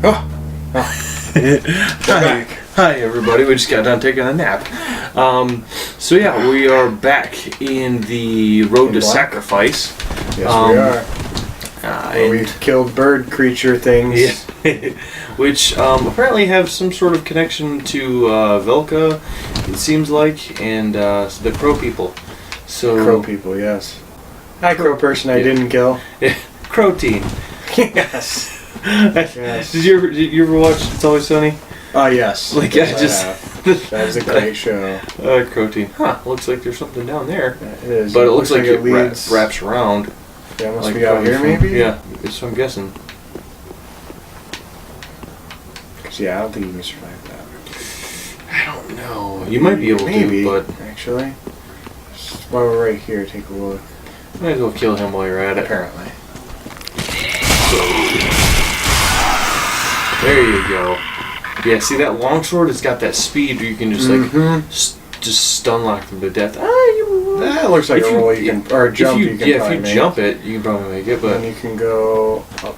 Hi everybody, we just got done taking a nap. So yeah, we are back in the Road to Sacrifice. Yes, we are. We've killed bird creature things. Yeah. Which apparently have some sort of connection to Velka, it seems like, and the Crow people. So Crow people, yes. Hi, Crow person I didn't kill. Yeah. Crow team. Yes. Yes. Did you ever watch It's Always Sunny? Oh, yes. Like, Yes, that is a great show. Crow team. Huh, looks like there's something down there. Yeah, it is. But it looks like it leads. wraps around. Yeah, must Like be out here, maybe? Yeah, that's what I'm guessing. Yeah, I don't think you can survive that. I don't know. You might be able maybe, to, but actually. Just while we're right here, take a look. might as well kill him while you're at it. Apparently. There you go. Yeah, see that longsword? It's got that speed where you can just just stun lock them to death. That looks like a roll you can, or a jump you can if probably you make. jump it, you can probably make it. But then you can go up.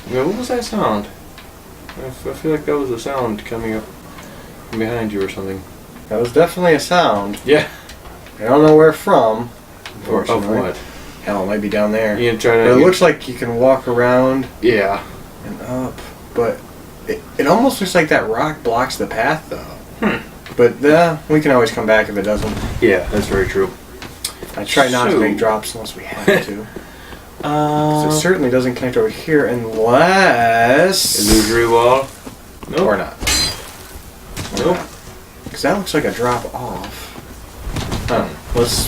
yeah, what was that sound? I feel like that was a sound coming up from behind you or something. That was definitely a sound. Yeah. I don't know where from. Or of what? Hell, it might be down there. You try to. But it looks like you can walk around. Yeah. And up, but it almost looks like that rock blocks the path, though. But we can always come back if it doesn't. Yeah, that's very true. I try not to make drops unless we have to. So it certainly doesn't connect over here unless... Illusory wall? Nope. Or not. Nope. Because that looks like a drop off.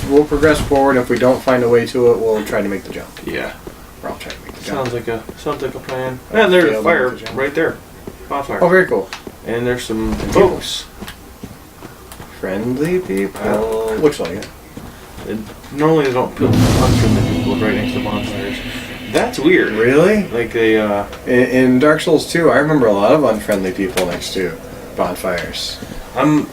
We'll progress forward. If we don't find a way to it, we'll try to make the jump. Yeah. Or I'll try to make the jump. Sounds like a plan. And there's a fire right there. Bonfire. Oh, very cool. And there's some folks. Friendly people. Looks like it. Normally they don't put unfriendly people right next to bonfires. That's weird. Really? Like they in Dark Souls 2, I remember a lot of unfriendly people next to bonfires. I'm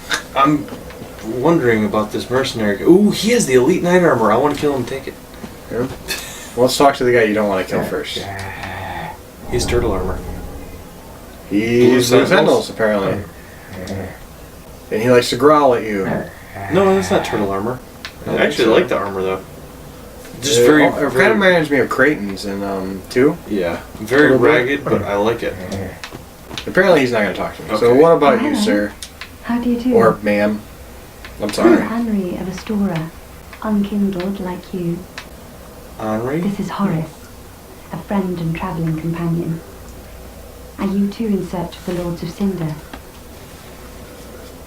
wondering about this mercenary. Ooh, he has the elite knight armor. I want to kill him and take it. Yeah. Well, let's talk to the guy you don't want to kill first. He's turtle armor. He's Blue Sentinels, apparently. And he likes to growl at you. No, that's not turtle armor. I actually like the armor though. Just It kind of reminds me of Kraton's in 2. Yeah, very ragged, but I like it. Apparently he's not going to talk to me. Okay. So what about you, sir? How do you do? Or ma'am. I'm sorry. I'm Henry of Astora, unkindled like you. Henri? This is Horace, a friend and travelling companion. Are you too in search of the Lords of Cinder?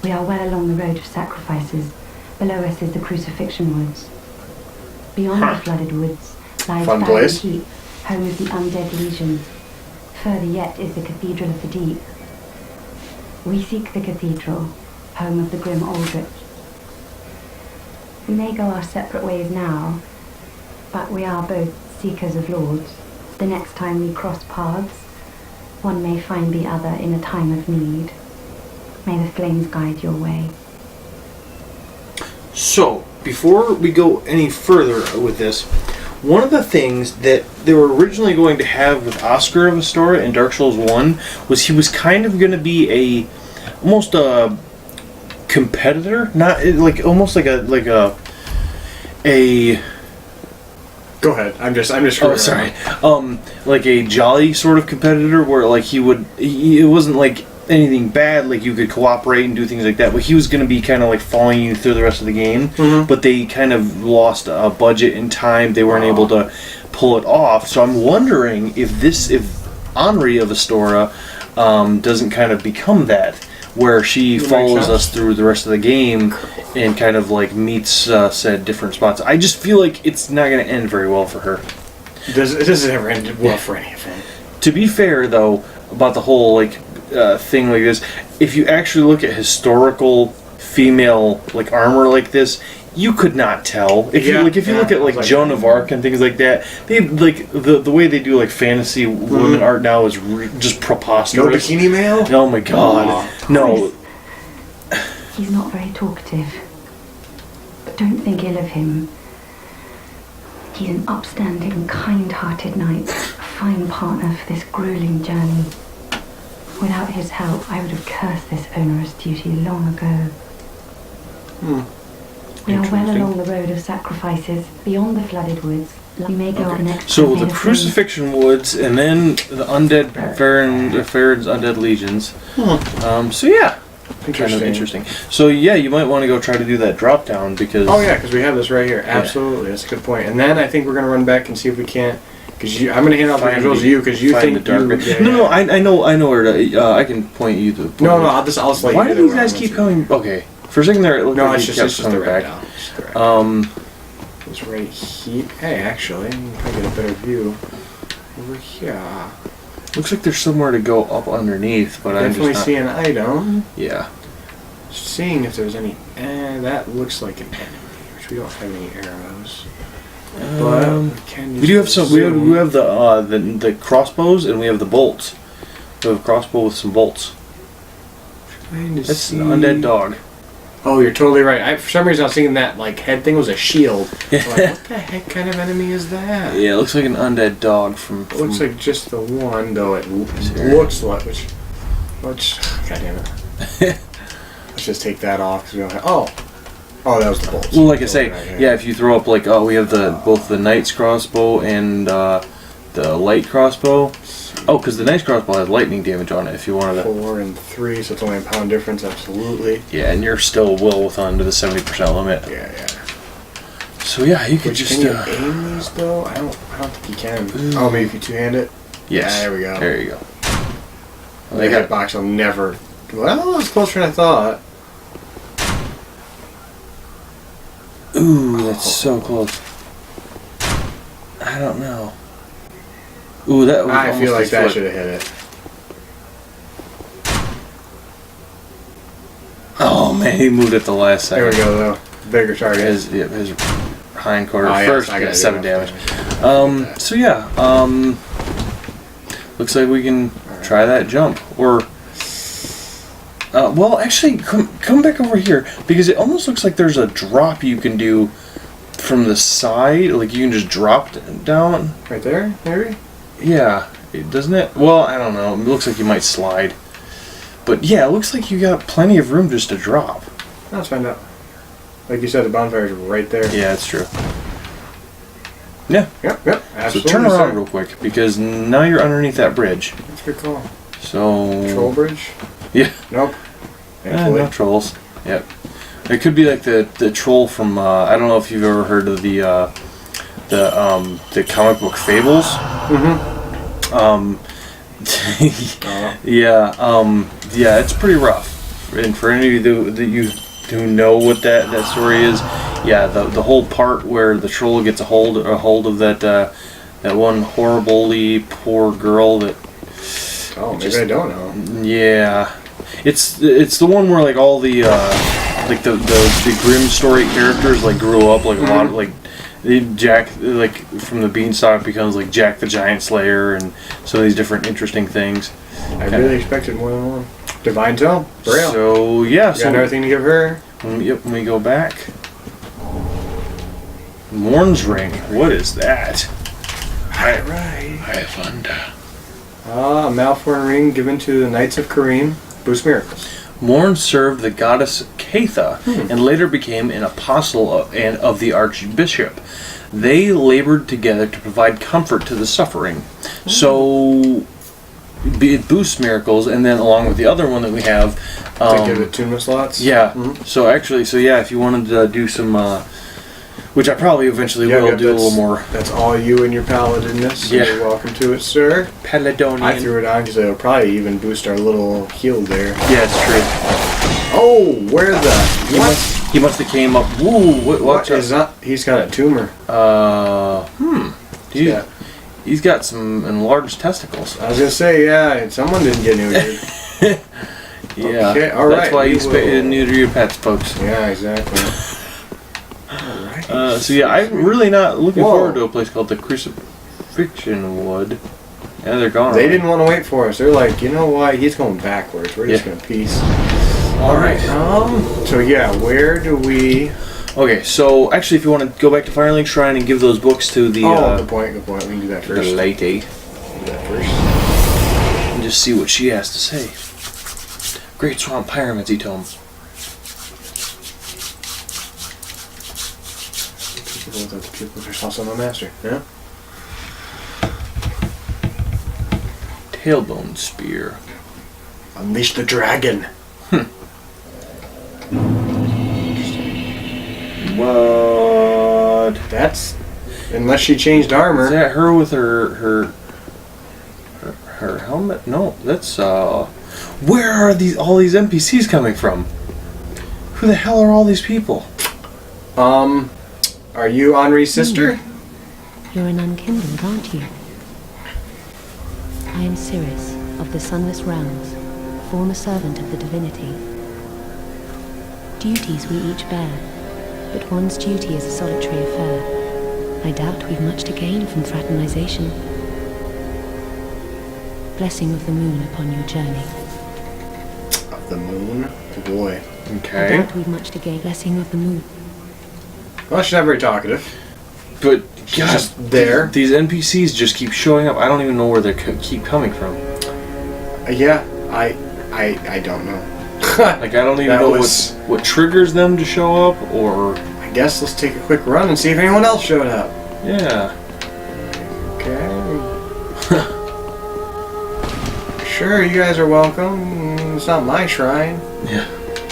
We are well along the road of sacrifices. Below us is the Crucifixion Woods. Beyond the flooded woods lies Fun Barren place. Keep, home of the undead legion. Further yet is the Cathedral of the Deep. We seek the cathedral, home of the grim Aldrich. We may go our separate ways now, but we are both seekers of lords. The next time we cross paths, one may find the other in a time of need. May the flames guide your way. So, before we go any further with this, one of the things that they were originally going to have with Oscar of Astora in Dark Souls 1 was he was kind of going to be almost a competitor, not like almost like a Go ahead. I'm just oh, sorry. Like a jolly sort of competitor where like it wasn't like anything bad, like you could cooperate and do things like that, but he was going to be kind of like following you through the rest of the game. But they kind of lost a budget and time. They weren't able to pull it off. So I'm wondering if Henri of Astora doesn't kind of become that, where she follows us through the rest of the game and kind of like meets said different spots. I just feel like it's not going to end very well for her. It doesn't ever end well for any of them. To be fair, though, about the whole like thing like this, if you actually look at historical female like armor like this, you could not tell. If you look at like Joan of Arc and things like that, they like the way they do like fantasy women art now is just preposterous. No bikini male? Oh my god, no. He's not very talkative, but don't think ill of him. He's an upstanding, kind-hearted knight, a fine partner for this grueling journey. Without his help, I would have cursed this onerous duty long ago. We are well along the road of sacrifices, beyond the flooded woods. We may go on next. So the Crucifixion Woods, and then the Undead Farron's Undead Legions. So yeah, kind of interesting. So yeah, you might want to go try to do that drop down because. Oh yeah, because we have this right here. Absolutely, that's a good point. And then I think we're gonna run back and see if we can't. Because I'm gonna hand out the controls to you because you think No, I know where to. I can point you to. No, I'll just let you. Why do these guys keep coming? Okay, for a second there, it looked like it's just coming back. It's right here. Hey, actually, I can probably get a better view over here. Looks like there's somewhere to go up underneath, but I definitely see an item. Yeah. Seeing if there's any. That looks like an enemy, which we don't have any arrows. But we do have some. We have the crossbows and we have the bolts. We have a crossbow with some bolts. That's an undead dog. Oh, you're totally right. For some reason, I was thinking that head thing was a shield. Like, what the heck kind of enemy is that? Yeah, it looks like an undead dog from. It looks like just the one, though. It looks like which. God damn it. Let's just take that off because we don't have. Oh, that was the bolts. Well, like I say, yeah. If you throw up we have both the knight's crossbow and the light crossbow. Oh, because the knight's crossbow has lightning damage on it. If you wanted to. 4 and 3, so it's only a pound difference. Absolutely. Yeah, and you're still well under the 70% limit. Yeah. So yeah, you could just. Can you aim these though? I don't think you can. Oh, maybe if you two-hand it. Yes. Yeah, there we go. There you go. Well, that box will never. Well, it's closer than I thought. Ooh, that's so close. I don't know. Ooh, that was I feel like that should have hit it. Oh man, he moved at the last second. There we go, though. Bigger target. His hind quarter first got 7 damage. So yeah, looks like we can try that jump. Or, well, actually, come back over here because it almost looks like there's a drop you can do from the side. Like you can just drop down. Right there, maybe. Yeah, doesn't it? Well, I don't know. It looks like you might slide. But yeah, it looks like you got plenty of room just to drop. Let's find out. Like you said, the bonfire's right there. Yeah, that's true. Yeah. Yep, absolutely. So turn around real quick, because now you're underneath that bridge. That's a good call. So... Troll bridge? Yeah. Nope. No trolls. Yep. It could be like the troll from, I don't know if you've ever heard of the comic book Fables. Yeah, it's pretty rough. And for any of you who know what that story is, yeah, the whole part where the troll gets a hold of that one horribly poor girl that. Oh, maybe I don't know. Yeah, it's the one where all the the Grimm story characters grew up a lot of Jack from the Beanstalk becomes Jack the Giant Slayer and some of these different interesting things. I really expected more than one. Divine Tome, Braille. So yeah, got another thing to give her. Yep, when we go back. Morn's Ring. What is that? Highlander. Malforn ring given to the Knights of Kareem. Boost miracles. Morn served the goddess Catha and later became an apostle of the Archbishop. They labored together to provide comfort to the suffering. So it boosts miracles, and then along with the other one that we have, to give it attunement slots. Yeah. So actually, if you wanted to do some, which I probably eventually will do a little more. That's all you and your paladinness. So you're welcome to it, sir. Paladonian. I threw it on because it'll probably even boost our little heal there. Yeah, it's true. Oh, where the? He must have came up. Woo! What is that? He's got a tumor. He's got some enlarged testicles. I was gonna say, yeah, someone didn't get neutered. Yeah. Okay, all right. That's why you neuter your pets, folks. Yeah, exactly. So yeah, I'm really not looking forward to a place called the Crucifixion Wood. Yeah, they're gone. They didn't want to wait for us. They're like, you know what? He's going backwards. We're just gonna peace. All right. So yeah, where do we? Okay, so actually, if you want to go back to Firelink Shrine and give those books to the good point. We can do that first. The lady. Do that first. And just see what she has to say. Great Swamp Pyromancy Tome. People without the pupils are also no master. Yeah. Tailbone Spear. Unleash the dragon. What? That's unless she changed armor. Is that her with her helmet? No, that's where are all these NPCs coming from? Who the hell are all these people? Are you Henri's sister? You're an unkindled, aren't you? I am Cirrus, of the Sunless Realms, former servant of the divinity. Duties we each bear, but one's duty is a solitary affair. I doubt we've much to gain from fraternization. Blessing of the moon upon your journey. Of the moon? Oh boy. I Okay. doubt we've much to gain. Blessing of the moon. Well, she's not very talkative. But She's God, just there. these NPCs just keep showing up. I don't even know where they keep coming from. Yeah, I don't know. Like I don't even That know was- what triggers them to show up, or I guess let's take a quick run and see if anyone else showed up. yeah. Okay. Sure, you guys are welcome. It's not my shrine. Yeah.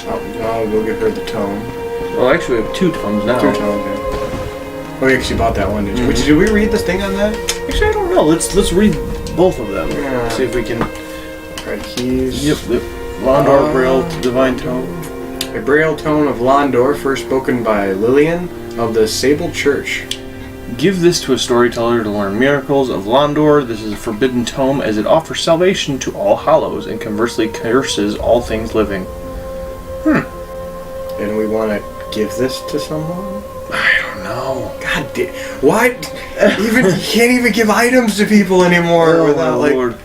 I'll go give her the tome. Well, actually, we have 2 tomes now. Two tomes, yeah. Oh, yeah, 'cause you bought that one, didn't you? Mhm. Did we read this thing on that? Actually, I don't know. Let's read both of them. Yeah. See if we can. Right, keys. Yep. Londor Braille Divine Tome. A Braille tone of Londor, first spoken by Lillian of the Sable Church. Give this to a storyteller to learn miracles of Londor. This is a forbidden tome as it offers salvation to all hollows and conversely curses all things living. And we want to give this to someone? I don't know. God damn. What? You can't even give items to people anymore without, like... Lord.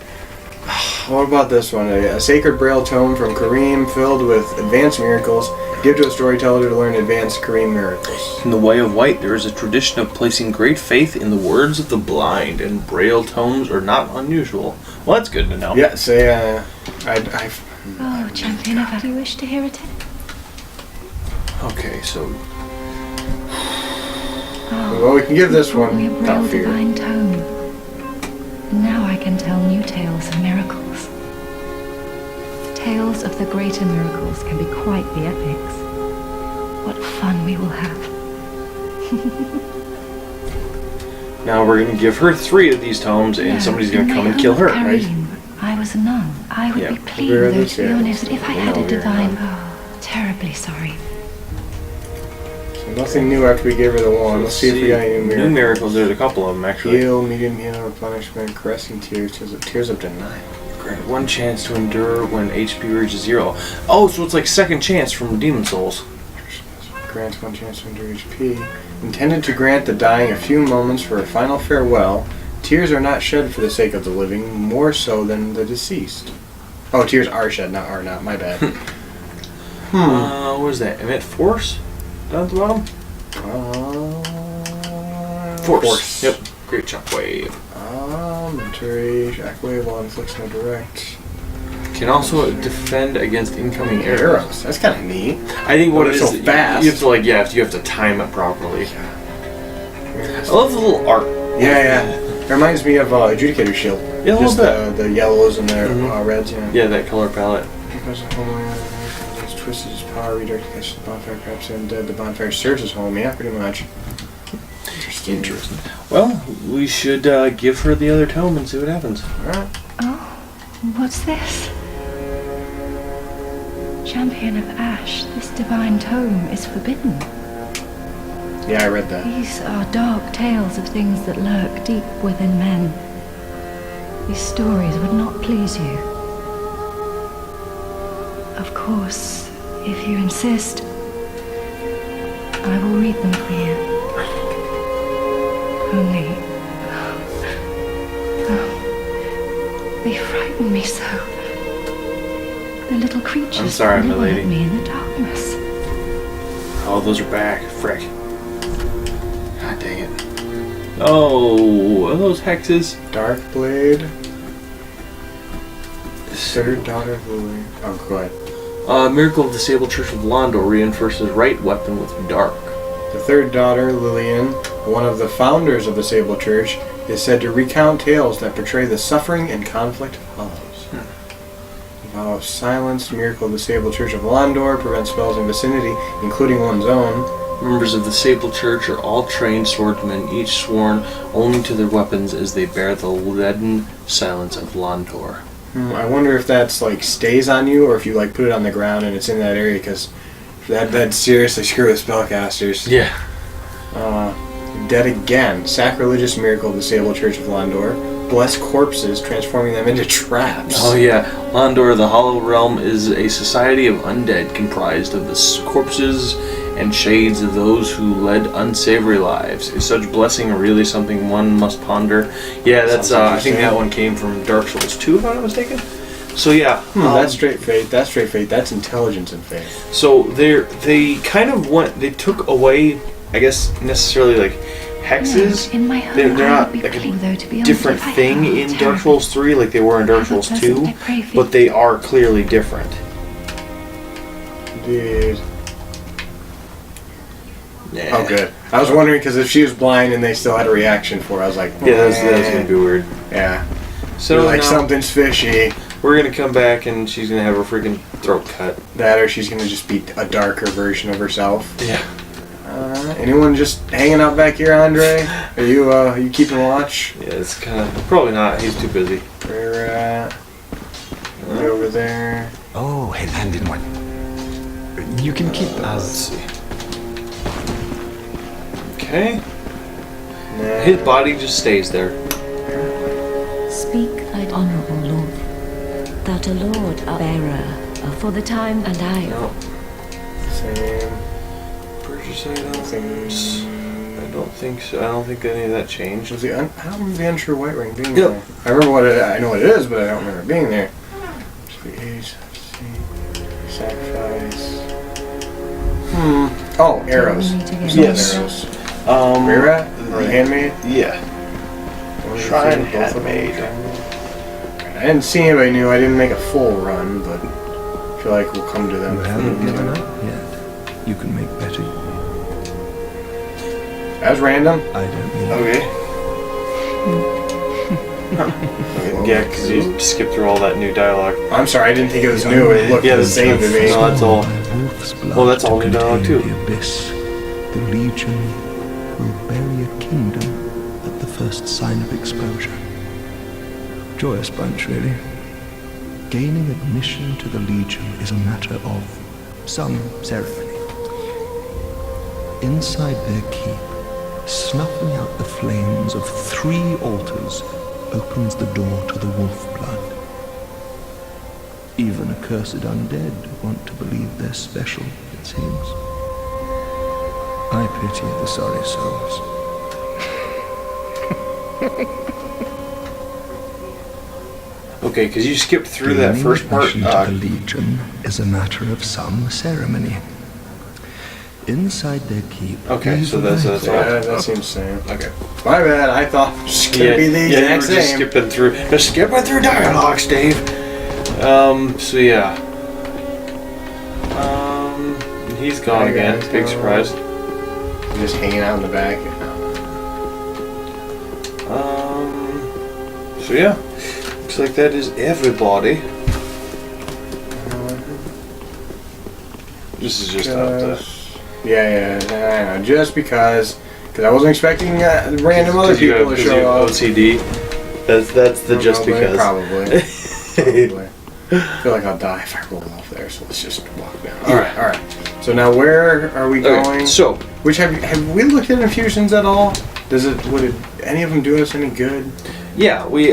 What about this one? A sacred Braille tome from Kareem filled with advanced miracles. Give to a storyteller to learn advanced Kareem miracles. In the Way of White, there is a tradition of placing great faith in the words of the blind, and Braille tomes are not unusual. Well, that's good to know. Yeah, say, Oh, champion of... Do you wish to hear a tale? Okay, so well, we can give this brought one me a Braille without fear. divine tome. Now I can tell new tales of miracles. Tales of the greater miracles can be quite the epics. What fun we will have. now we're gonna give her 3 of these tomes, and somebody's gonna come and kill her, right? Kareem, I was a nun. I would Yeah, be pleased, we're though, this, to be yeah. honest, if I had No, a you're divine... not. Oh, terribly sorry. So nothing new after we gave her the one. Let's see if we got any new miracles. New miracles. There's a couple of them actually. Heal, medium heal, replenishment, caressing tears, tears up to 9. Grant 1 chance to endure when HP reaches 0. Oh, so it's like second chance from Demon Souls. Grants 1 chance to endure HP. Intended to grant the dying a few moments for a final farewell, tears are not shed for the sake of the living, more so than the deceased. Oh, tears are shed, not are not. My bad. What is that? Emit Force? Down at the bottom? Force. Yep. Great Shockwave. Mentary, Shockwave while inflicts no direct. Can also defend against incoming arrows. Arrows. That's kind of neat. I think what But it it's is, so fast. you have to like, you have to time it properly. I love the little art. Yeah. It reminds me of Adjudicator Shield. Yeah, a Just little the yellows and the Mhm. reds, yeah. Yeah, that color palette. Because the home it's twisted his power, redirect against the bonfire, perhaps undead. The bonfire serves as home, yeah, pretty much. Interesting. Well, we should give her the other tome and see what happens. Alright. Oh, what's this? Champion of Ash, this divine tome is forbidden. Yeah, I read that. These are dark tales of things that lurk deep within men. These stories would not please you. Of course, if you insist, I will read them for you. Only... oh, they frighten me so. The little creatures I'm sorry, my nibble lady. at me in the darkness. Oh, those are back. Frick. God dang it. Oh, are those hexes? Dark Blade. Third daughter of Lily. Oh, go ahead. Miracle of the Sable Church of Londor reinforces right weapon with dark. The third daughter, Lillian, one of the founders of the Sable Church, is said to recount tales that portray the suffering and conflict of Hollows. Vow of Silence, Miracle of the Sable Church of Londor, prevents spells in vicinity, including one's own. Members of the Sable Church are all trained swordsmen, each sworn only to their weapons as they bear the leaden silence of Londor. I wonder if that's like stays on you, or if you like put it on the ground and it's in that area, because that'd seriously screw with spellcasters. Yeah. Dead Again, sacrilegious miracle of the Sable Church of Londor. Bless corpses, transforming them into traps. Oh yeah, Londor, the Hollow Realm, is a society of undead comprised of the corpses and shades of those who led unsavory lives. Is such blessing really something one must ponder? Yeah, that's I think that one came from Dark Souls 2, if I'm not mistaken. So yeah, that's straight faith. That's straight faith. That's intelligence and faith. So they kind of they took away, I guess, necessarily like hexes. In my home, They're I not would be like willing, though, to be a honest, different if I thing had in Dark terrible. Souls 3 like they were in Dark Have a Souls pleasant 2, day, pray for but they are clearly different. Dude. Yeah. Oh, good. I was wondering, because if she was blind and they still had a reaction for it, I was like, Yeah, that's gonna be weird. Yeah. So Like now something's fishy. we're gonna come back and she's gonna have her freaking throat cut. That, or she's gonna just be a darker version of herself. Yeah. Anyone just hanging out back here, Andre? Are you keeping watch? Yeah, it's kind of probably not. He's too busy. Where at? Over there. Oh, head-handed one. You can keep Let's as... see. Okay. Nah. His body just stays there. Speak, I'd honourable lord, that a lord a bearer for the time and I. No. Same. Purchase items. Same. I don't think so. I don't think any of that changed. I don't remember the Unsure White Ring being Yep. there. I remember what I know what it is, but I don't remember it being there. Sacrifice. Oh, arrows. We need to get Yes. Arrows. Um. Where at? Or handmade? Yeah. One of the Shrine two, both of them. handmade. I didn't see anybody new. I didn't make a full run, but I feel like we'll come to them. You haven't given up yet. You can make better. That was random. I don't mean... Okay. Yeah, because you skipped through all that new dialogue. I'm sorry, I didn't think it was new. It looked Yeah, the that's- same to me. no, that's all. Wolf's blood Well, that's all to new dialogue, contain too. The abyss. The Legion will bury a kingdom at the first sign of exposure. Joyous bunch, really. Gaining admission to the Legion is a matter of some ceremony. Inside their keep, snuffing out the flames of 3 altars opens the door to the wolf blood. Even accursed undead want to believe they're special, it seems. I pity the sorry souls. Okay, because you skipped through that first part. Gaining admission to the Legion is a matter of some ceremony. Inside their keep. Okay, so that's all. Yeah, that seems the same. Okay. My bad. I thought it was gonna Yeah, be the yeah, exact we're just same. skipping through dialogues, Dave. So yeah. He's gone again. Big surprise. Just hanging out in the back. So yeah. Looks like that is everybody. This is just out there. Yeah, I know. Just because I wasn't expecting random other people to show up. OCD. That's the just because. Probably. I feel like I'll die if I roll off there, so let's just walk down. Alright. So now where are we going? Okay, so Which have we looked at infusions at all? Would any of them do us any good? yeah, we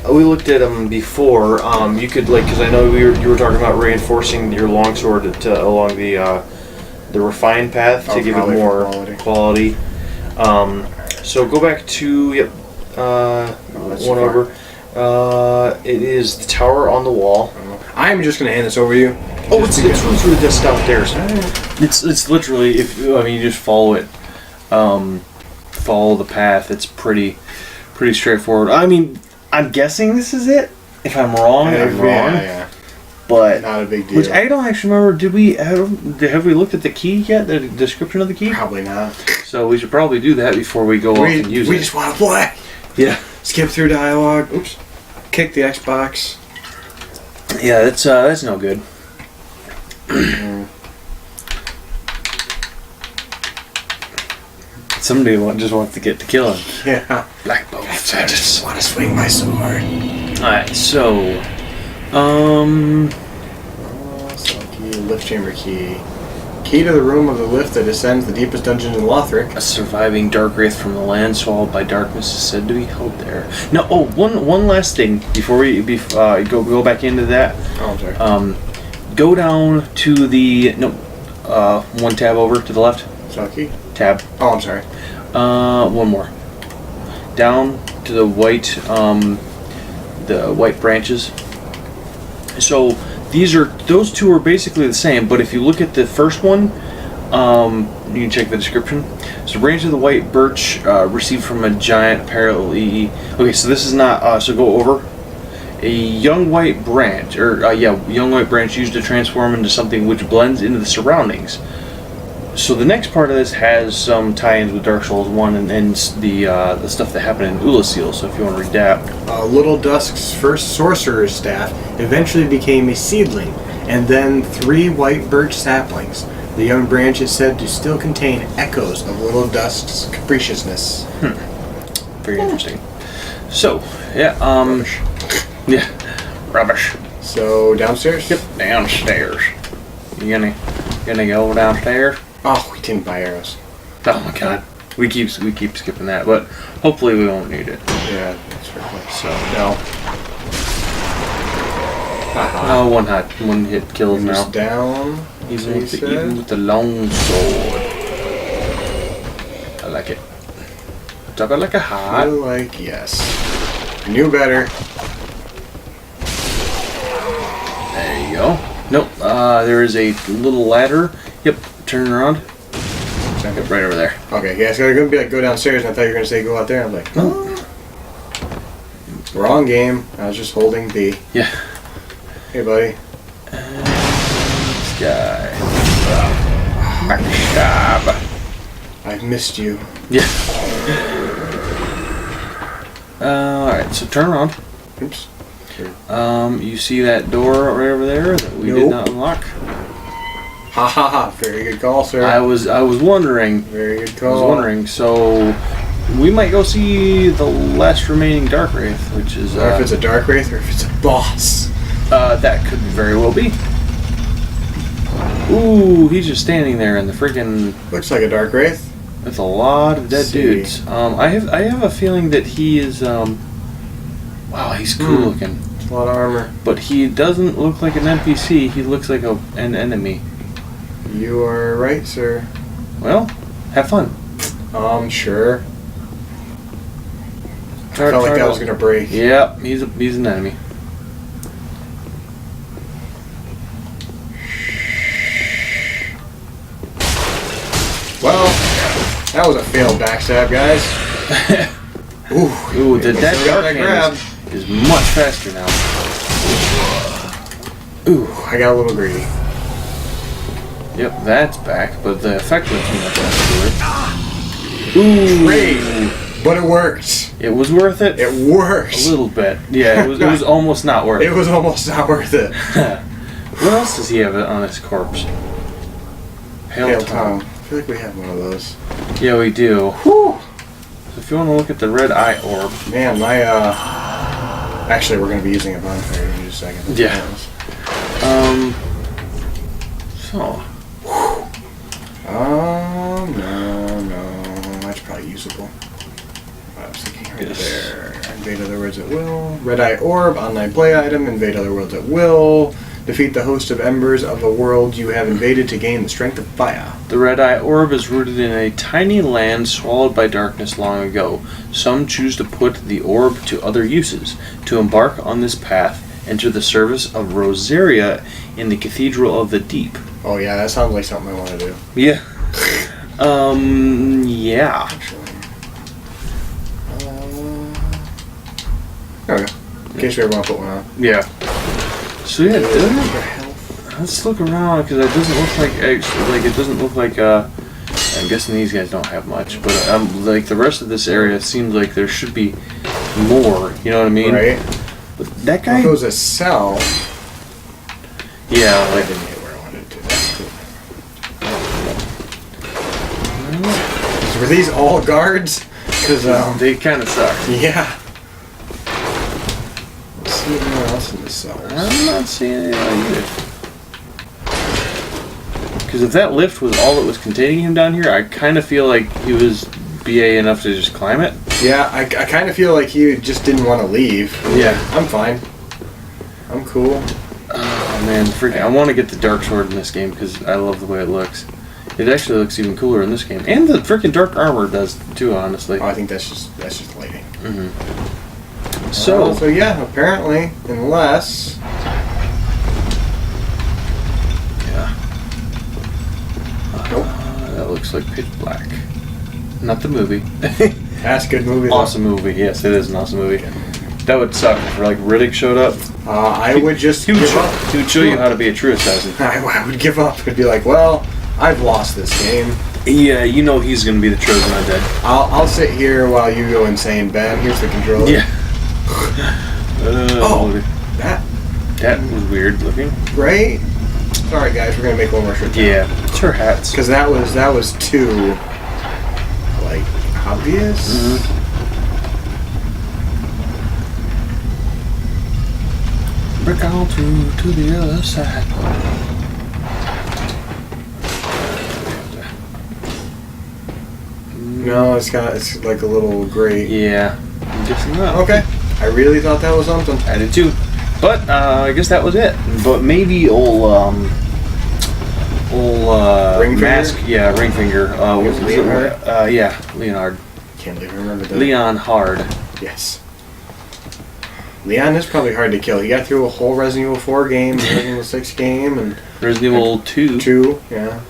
we looked at them before. You could because I know you were talking about reinforcing your longsword along the refined path to give it probably more for quality. So go back to that's one far. over. It is the tower on the wall. I'm just gonna hand this over to you. Oh, it's run through the desk downstairs. It's literally you just follow it, follow the path. It's pretty straightforward. I mean, I'm guessing this is it. If I'm wrong, I'm wrong. Yeah. But Not a big deal. which I don't actually remember. Have we looked at the key yet? The description of the key? Probably not. So we should probably do that before we go off and use we it. just want to play. Yeah. Skip through dialogue. Oops. Kick the Xbox. Yeah, that's no good. Somebody just wants to get to killing. Yeah. Black Bolt. I just want to swing my sword. Alright, so Key, lift chamber key. Key to the room of the lift that ascends the deepest dungeon in Lothric. a surviving dark wraith from the land swallowed by darkness is said to be held there. Now, one last thing before we go back into that. Oh, I'm sorry. Go down to the one tab over to the left. Saki? Tab. Oh, I'm sorry. One more. Down to the white branches. So those two are basically the same, but if you look at the first one, you can check the description. So branch of the white birch received from a giant apparently. Okay, so this is not. So go over. A young white branch, young white branch used to transform into something which blends into the surroundings. So the next part of this has some tie-ins with Dark Souls 1 and the stuff that happened in Ulasil, so if you want to read that. Little Dusk's first sorcerer's staff eventually became a seedling, and then 3 white birch saplings. The young branch is said to still contain echoes of Little Dusk's capriciousness. Very interesting. So, yeah, Rubbish. yeah, rubbish. So, downstairs? Yep, downstairs. You gonna go downstairs? Oh, we didn't buy arrows. Oh my god. We keep skipping that, but hopefully we won't need it. Yeah, that's fair point. So, No. oh, one hit kills now. Just down. Even he with said. the long sword. I like it. Talk like a I heart. feel like, yes. I knew better. There you go. Nope. There is a little ladder. Yep. Turn around. Yep, right over there. Okay, yeah, it's gonna be like go downstairs, and I thought you were gonna say go out there. I'm like, no. Wrong game. I was just holding B. Yeah. Hey, buddy. This guy. Backstab. I've missed you. Yeah. Alright, so turn around. Oops. You see that door right over there that we did Nope. not unlock? Ha ha ha! Very good call, sir. I was wondering. Very good I call. was wondering. So we might go see the last remaining dark wraith, which is Or if it's a dark wraith, or if it's a boss. that could very well be. Ooh, he's just standing there in the freaking. Looks like a dark wraith. With a lot of dead See. dudes. I have a feeling that he is. Wow, he's cool looking, It's a lot of armor. but he doesn't look like an NPC. He looks like an enemy. You are right, sir. Well, have fun. Sure. I felt like that was gonna break. Yep, he's an enemy. Well, that was a failed backstab, guys. Ooh, the dead Still got dark that grab. hand is much faster now. Ooh, I got a little greedy. Yep, that's back, but the effect was too much afterward. Ooh, Great, but it worked. it was worth it. It worked. A little bit. Yeah, it was almost not worth It was almost not worth it. What else does he have on his corpse? Pale tongue. I feel like we have one of those. Yeah, we do. Whew. So if you want to look at the red eye orb, Man, my actually we're gonna be using a bonfire in just a second. Yeah. So No, that's probably usable. I was thinking right Yes. there. Invade other worlds at will. Red eye orb, online play item. Invade other worlds at will. Defeat the host of embers of the world you have invaded to gain the strength of fire. the red eye orb is rooted in a tiny land swallowed by darkness long ago. Some choose to put the orb to other uses. To embark on this path, enter the service of Rosaria in the Cathedral of the Deep. Oh yeah, that sounds like something I want to do. Yeah. Yeah. Actually. There we go. In case we ever want to put one on. Yeah. So yeah, Your health. let's look around because it doesn't look like it doesn't look like I'm guessing these guys don't have much, but like the rest of this area seems like there should be more. You know what I mean? Right. But that guy. If it was a cell, Yeah, I like didn't get where I wanted to. That's cool. Were these all guards? Because they kind of suck. yeah. Let's see anyone else in the cells. I'm not seeing any either. Because if that lift was all that was containing him down here, I kind of feel like he was BA enough to just climb it. Yeah, I kind of feel like he just didn't want to leave. Yeah. I'm fine. I'm cool. Oh man, freaking! I want to get the dark sword in this game because I love the way it looks. It actually looks even cooler in this game, and the freaking dark armor does too. Honestly. Oh, I think that's just lighting. So So yeah, apparently, unless yeah, nope, that looks like Pitch Black. Not the movie. that's a good movie. though. Awesome movie. Yes, it is an awesome movie. That would suck if like Riddick showed up. I would just He would, give up. he would show you how to be a true assassin. I would give up. I'd be like, well, I've lost this game. Yeah, you know he's gonna be the chosen undead. I'll sit here while you go insane, Ben. Here's the controller. Yeah. Oh, that That was weird looking. right? Sorry, guys. We're gonna make one more short. Yeah, it's her hats. Because that was too like obvious. Break on to the other side. No, it's like a little gray. Yeah, I'm guessing not. Okay. I really thought that was something. I did too. But I guess that was it. But maybe old Ringfinger? mask. Yeah, Ringfinger. Was it Leonhard? Yeah, Leonhard. Can't believe I remember that. Leon Hard. Yes. Leon is probably hard to kill. He got through a whole Resident Evil 4 game, Resident Evil 6 game, and Resident Evil 2. 2. Yeah.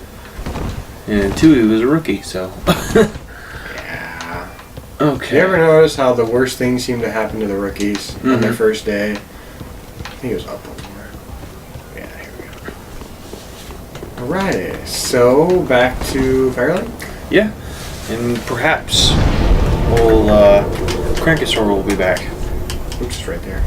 And 2, he was a rookie, so. Yeah. Okay. You ever notice how the worst things seem to happen to the rookies on their Mhm. first day? I think it was up one more. Yeah, here we go. Alright, so back to Firelink. Yeah. And perhaps old Crankosaur will be back. Oops, it's right there.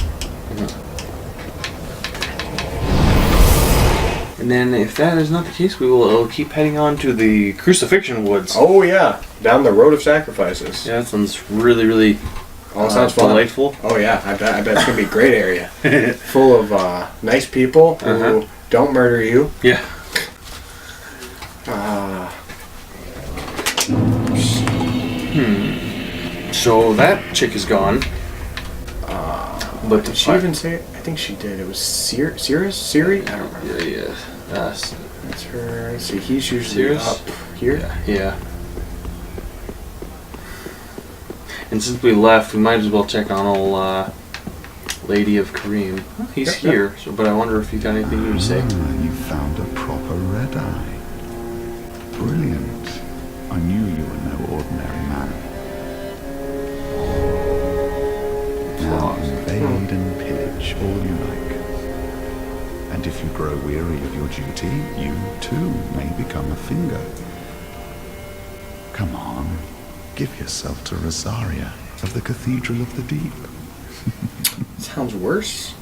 And then if that is not the case, we will keep heading on to the Crucifixion Woods. Oh yeah, down the road of sacrifices. Yeah, that sounds really, really Oh, sounds fun. delightful. Oh yeah, I bet it's gonna be a great area, full of nice people who Uh-huh. don't murder you. Yeah. So that chick is gone. But Did she even say it? I think she did. It was Siri? I don't remember. Yeah. That's her. Let's see, he's usually Sirius? up here. Yeah. And since we left, we might as well check on old Lady of Kareem. Well, he's Yep, yep. here, so but I wonder if you got anything new to say. You found a proper red eye. Brilliant. I knew you were no ordinary man. Now invade and pillage all you like. And if you grow weary of your duty, you too may become a finger. Come on, give yourself to Rosaria of the Cathedral of the Deep. Sounds worse.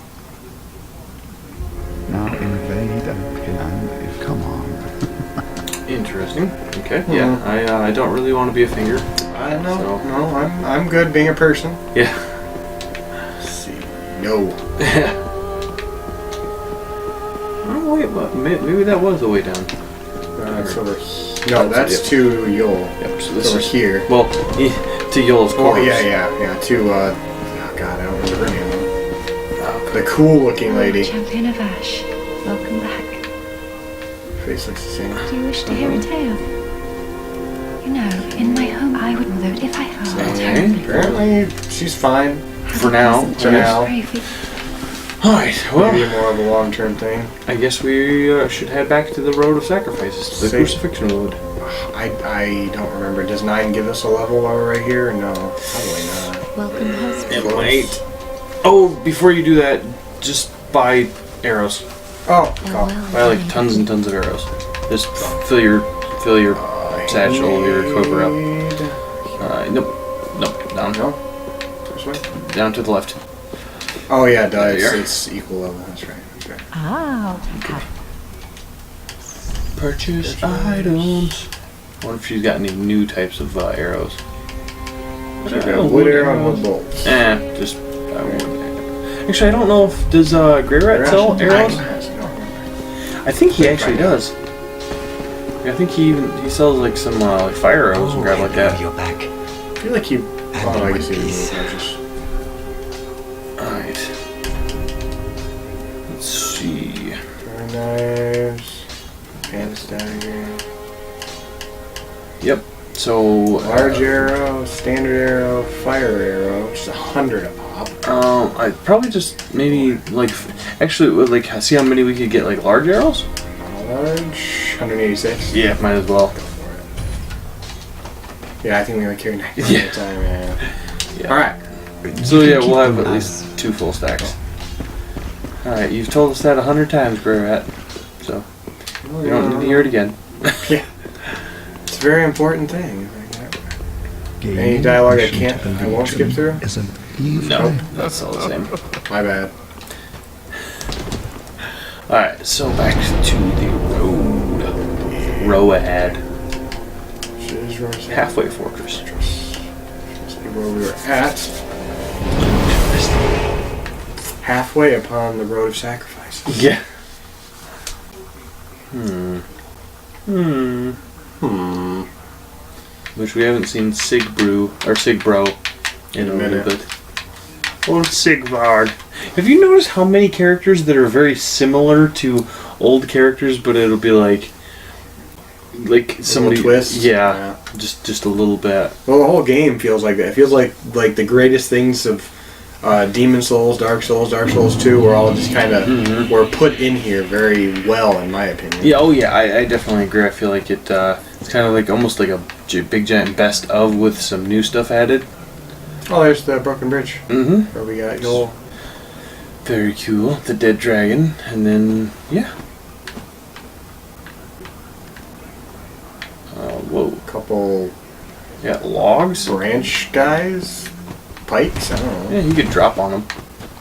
Now invade and pill and if come on. Interesting. Okay. Yeah. I don't really want to be a finger. I know. So- No, I'm good being a person. Yeah. Let's see. No. Oh wait, what? Maybe that was the way down. It's over No, that's Yep. to Yule. Yep. So It's this over is here. well to Yoel's Oh corpse. yeah. To oh god, I don't remember her name. The cool looking lady. Champion of Ash, welcome back. Face looks the same. Do you wish to hear a tale? You know, in my home I would though if I felt Okay. Apparently, she's fine. For now. For now. All right. Maybe Well, more of a long-term thing. I guess we should head back to the road of sacrifices, to the Say- crucifixion wood. I don't remember. Does 9 give us a level while we're right here? No, probably not. Welcome, husband. It might. Oh, before you do that, just buy arrows. Oh, A God. Buy like tons and tons of arrows. Just fill your satchel, your quiver up. Nope. Down. No? This way? Down to the left. Oh, yeah, it does. There you are. It's equal level. That's right. Okay. Ah, Purchase items. I wonder if she's got any new types of arrows. So we've got wood arrow and wood bolts. Just buy one. Actually, I don't know if does Grey Rat sell arrows. I think he actually does. I think he sells like some like fire arrows and crap like that. You're back. I feel like you. Oh, I guess he didn't. Alright. Let's see. Throwing knives. Pants dagger. Yep. So Large arrow, standard arrow, fire arrow, just 100 a pop. I'd probably just maybe like actually would like see how many we could get like large arrows. Large, 186. Yeah, might as well. Go for it. Yeah, I think we only carry 90 Yeah. at a time, man. Yeah. Alright. So yeah, we'll have at least 2 full stacks. Alright, you've told us that 100 times, Grey Rat. So you don't need to hear it again. Yeah. It's a very important thing. Gaining Any dialogue I admission can't, to the I won't skip Legion through? is an evil. No, that's all the same. My bad. Alright, so back to the road. Road. Halfway fortress. Must be where we were at. Halfway upon the road of sacrifices. Yeah. Which we haven't seen Sigbro in a little bit. Old Sigvard. Have you noticed how many characters that are very similar to old characters, but it'll be like somebody twist? Yeah, just a little bit. Well, the whole game feels like that. It feels like the greatest things of Demon Souls, Dark Souls 2 were all just kind of were put in here very well, in my opinion. Yeah, I definitely agree. I feel like it's kind of like almost like a big giant best of with some new stuff added. Oh, there's the Broken Bridge. Mm-hmm. Where we got Yol. Very cool. The dead dragon, and then yeah. Whoa. Couple Yeah, logs. branch guys, pikes. I don't know. Yeah, you could drop on them.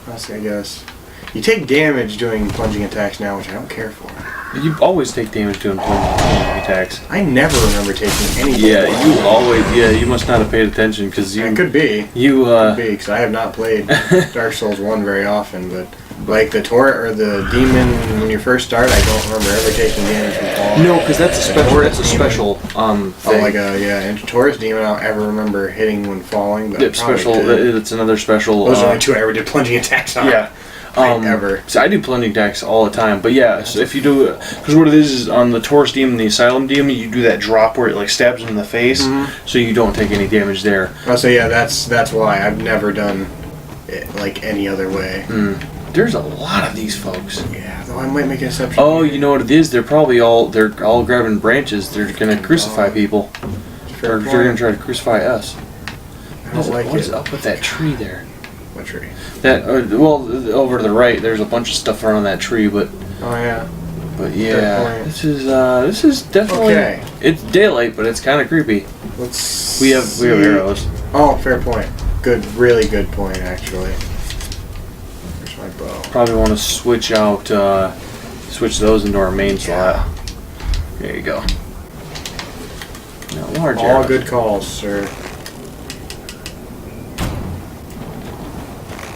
I guess you take damage doing plunging attacks now, which I don't care for. You always take damage doing plunging attacks. I never remember taking any. Yeah, you must not have paid attention because you. It could be. You Could be because I have not played Dark Souls 1 very often, but like the turret or the demon when you first start, I don't remember ever taking damage from falling. No, because that's a special. That's a special thing. Oh, like and Taurus demon, I don't ever remember hitting when falling. But I Yep, probably special. did. It's another special. Those are the only two I ever did plunging attacks on. Yeah. Ever. So I do plunging attacks all the time, but yeah. So if you do, because what it is on the Taurus demon, the Asylum demon, you do that drop where it like stabs him in the face, so you don't take any damage there. Oh, so yeah, that's why I've never done it like any other way. There's a lot of these folks. Yeah, though I might make an exception. Oh, you know what it is? They're all grabbing branches. They're gonna crucify people. Fair Or they're gonna point. try to crucify us. I don't like What is it. up with that tree there? What tree? That over to the right, there's a bunch of stuff around that tree, but Oh yeah. yeah, point. this is definitely Okay. It's daylight, but it's kind of creepy. Let's. We have arrows. Oh, fair point. Good, really good point, actually. Where's my bow? Probably want to switch those into our main slot. There you go. Now, large All arrows. good calls, sir.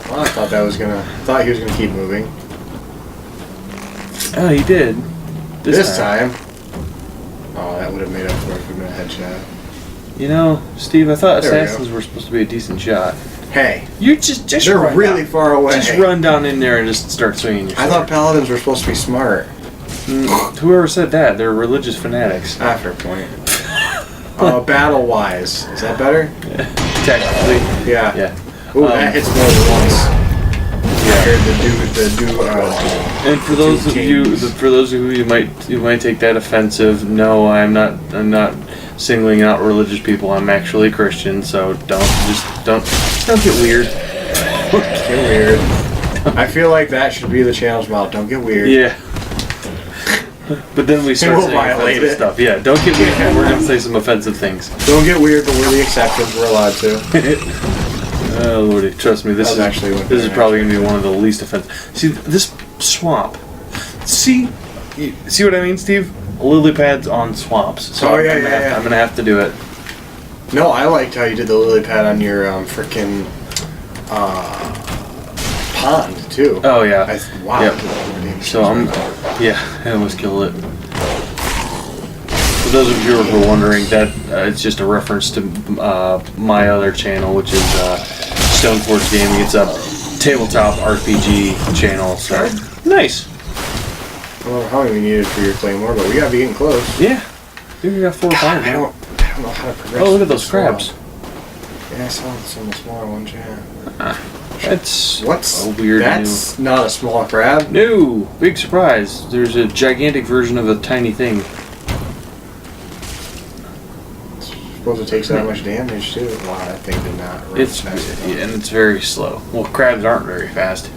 Well, I thought thought he was gonna keep moving. Oh, he did. This time. Oh, that would have made up for it if we been a headshot. You know, Steve, I thought There we go. assassins were supposed to be a decent shot. Hey, You just they're run really down. far away. Just run down in there and just start swinging your I sword. thought paladins were supposed to be smart. Whoever said that, they're religious fanatics. Ah, fair point. Battle-wise, is that better? Technically. Yeah. Yeah. Ooh, that hits more than once. I heard And for those of you who might take that offensive, no, I'm not singling out religious people. I'm actually Christian, so don't get weird. Get weird. I feel like that should be the challenge model. Don't get weird. Yeah. But then we start We'll saying violate offensive it. stuff. Yeah, don't get weird. We're gonna say some offensive things. Don't get weird, but we're the exceptions. We're allowed to. Oh lordy, trust me, this That was is actually what this is they probably gonna be one of the least offensive. See this swamp. See what I mean, Steve? Lily pads on swamps. So Oh, I'm, yeah, gonna yeah, have, yeah. I'm gonna have to do it. No, I liked how you did the lily pad on your frickin' pond too. Oh yeah. Wow. Yep. So I almost killed it. For those of you who are wondering, that it's just a reference to my other channel, which is Stoneforge Gaming. It's a tabletop RPG channel. So nice. I don't know how many we needed for your claymore, but we gotta be getting close. Yeah. I think we got 4 or 5 I now. don't know how to progress. Oh, look at those this well. crabs. Yeah, I saw some of the smaller ones. Yeah. That's What's a weird That's not a small crab. No, big surprise. There's a gigantic version of a tiny thing. Suppose it takes that much damage too. Wow, that thing did not run It's fast enough. and it's very slow. Well, crabs aren't very fast.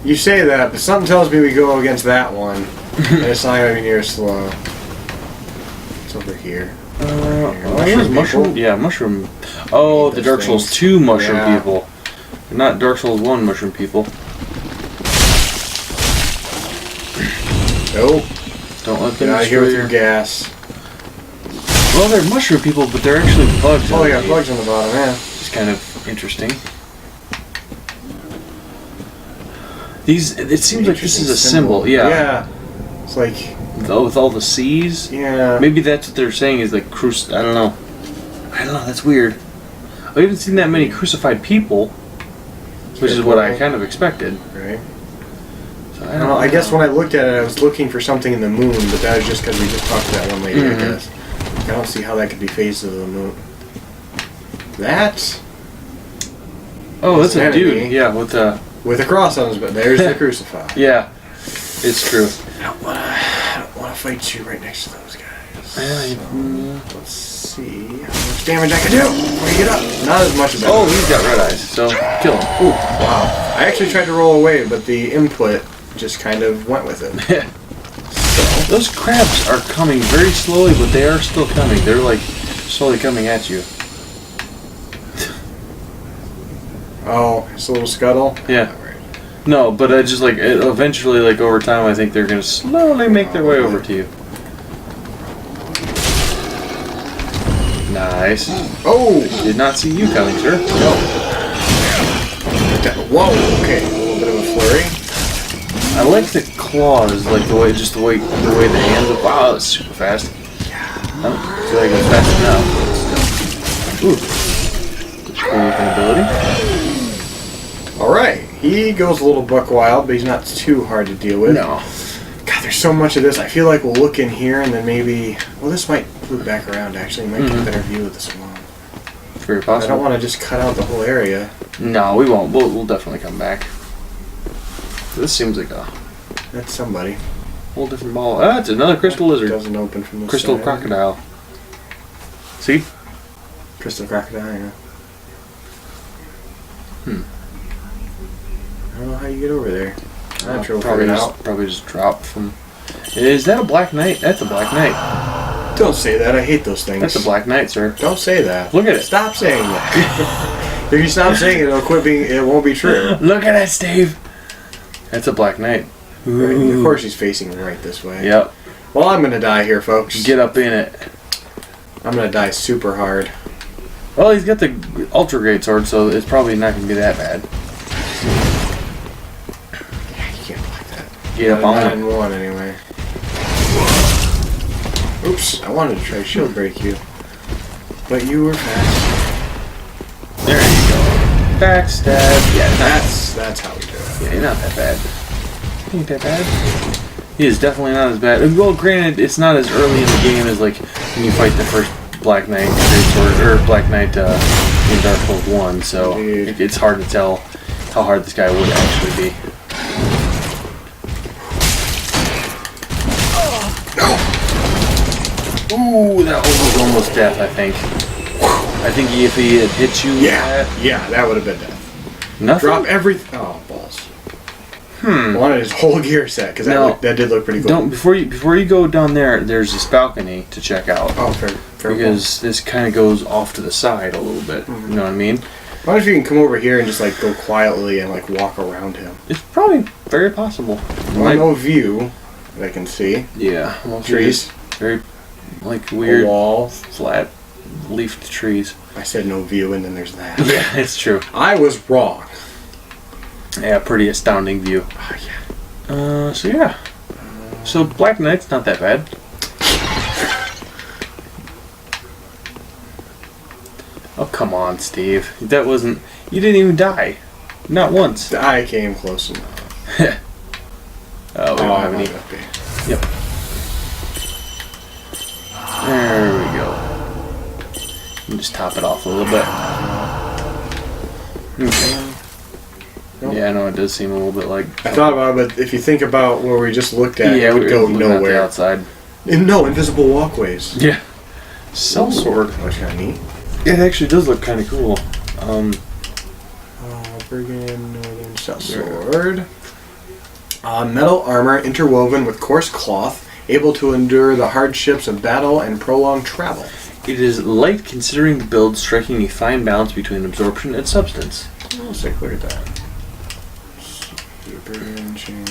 You say that, but something tells me we go against that one, and it's not gonna be near as slow. It's over here. Mushroom? Yeah, mushroom. Oh, Eat the those Dark Souls things. 2 mushroom Yeah. people. Not Dark Souls 1 mushroom people. Nope. Don't let Get them out of here destroy with your... your gas. Well, they're mushroom people, but they're actually bugs. Oh, yeah, underneath. bugs on the bottom, yeah. It's kind of interesting. It seems like this is a symbol. Yeah. Yeah. It's like, With all the C's. yeah. Maybe that's what they're saying is like I don't know. That's weird. I haven't seen that many crucified people, which is what I kind of expected. Right. So I don't know. I guess when I looked at it, I was looking for something in the moon, but that was just because we just talked to that one lady, I guess. I don't see how that could be phases of the moon. That, Oh, that's a Enemy. dude. Yeah, with the with a cross on his back, there's the crucified. yeah, it's true. I don't wanna fight you right next to those guys. Let's see how much damage I can do before you get up. Not as much as I Oh, would. he's got red eyes, so kill him. Ooh, wow. I actually tried to roll away, but the input just kind of went with it. So, Those crabs are coming very slowly, but they are still coming. They're like slowly coming at you. oh, it's a little scuttle. Yeah. Alright. No, but I just eventually, like over time, I think they're gonna slowly make their way over to you. Nice. Oh! Did not see you coming, sir. Whoa, okay. A little bit of a flurry. I like the claws, like the way the hands. Wow, that's super fast. I don't feel like it's fast enough. Ooh, that's cool looking ability. Alright, he goes a little buck wild, but he's not too hard to deal with. No. God, there's so much of this. I feel like we'll look in here and then maybe... Well, this might loop back around, actually. Might get a better view of the swamp. Very I don't possible. want to just cut out the whole area. No, we won't. We'll definitely come back. This seems like a That's somebody. whole different ball. Ah, it's another crystal lizard. Doesn't open from this Crystal side. crocodile. See? Crystal crocodile, yeah. I don't know how you get over there. I'm not sure we'll probably figure it just out. probably just drop from. Is that a Black Knight? That's a Black Knight. Don't say that. I hate those things. That's a Black Knight, sir. Don't say that. Look at it. Stop saying that. If you stop saying it, it'll quit being. It won't be true. Look at that, Steve. That's a Black Knight. Right, of Ooh. course, he's facing right this way. Yep. Well, I'm gonna die here, folks. Get up in it. I'm gonna die super hard. Well, he's got the ultra great sword, so it's probably not gonna be that bad. Yeah, you can't block that. Get up Not on in it. one anyway. Oops! I wanted to try shield break you, but you were fast. There you go. Backstab. Yeah, That's how we do it. yeah, he's not that bad. He ain't that bad. He is definitely not as bad. Well, granted, it's not as early in the game as like when you fight the first Black Knight Greatsword or Black Knight in Dark Souls 1. So Indeed. it's hard to tell how hard this guy would actually be. Ooh, that was almost death. I think if he had hit you, with that, Yeah, that would have been death. Nothing. Drop everything. Oh, balls. Hmm. I wanted his whole gear set because No. that did look pretty cool. Don't before you go down there. There's this balcony to check out. Oh, fair Because this kind of goes off to the side a little bit. Mm-hmm. You know what I mean? I wonder if you can come over here and just like go quietly and like walk around him. It's probably very possible. Well, no view that I can see. Yeah. Well, Trees. Very like A weird wall. flat leafed trees. I said no view, and then there's that. Yeah, it's true. I was wrong. Yeah, pretty astounding view. Oh, yeah. So yeah. So Black Knight's not that bad. Oh come on, Steve. That wasn't. You didn't even die. Not once. I came close enough. Oh, we don't have any. Okay. Yep. There we go. And just top it off a little bit. Okay. Nope. Yeah, I know it does seem a little bit like. I thought about it, but if you think about where we just looked at, Yeah, it would we go were looking at the nowhere. outside. No, invisible walkways. Yeah. Sellsword. Which kind of neat. It actually does look kind of cool. Bergen Northern Sellsword. Metal armor interwoven with coarse cloth, able to endure the hardships of battle and prolonged travel. It is light considering the build, striking a fine balance between absorption and substance. Let's take a look at that. Bergen chain,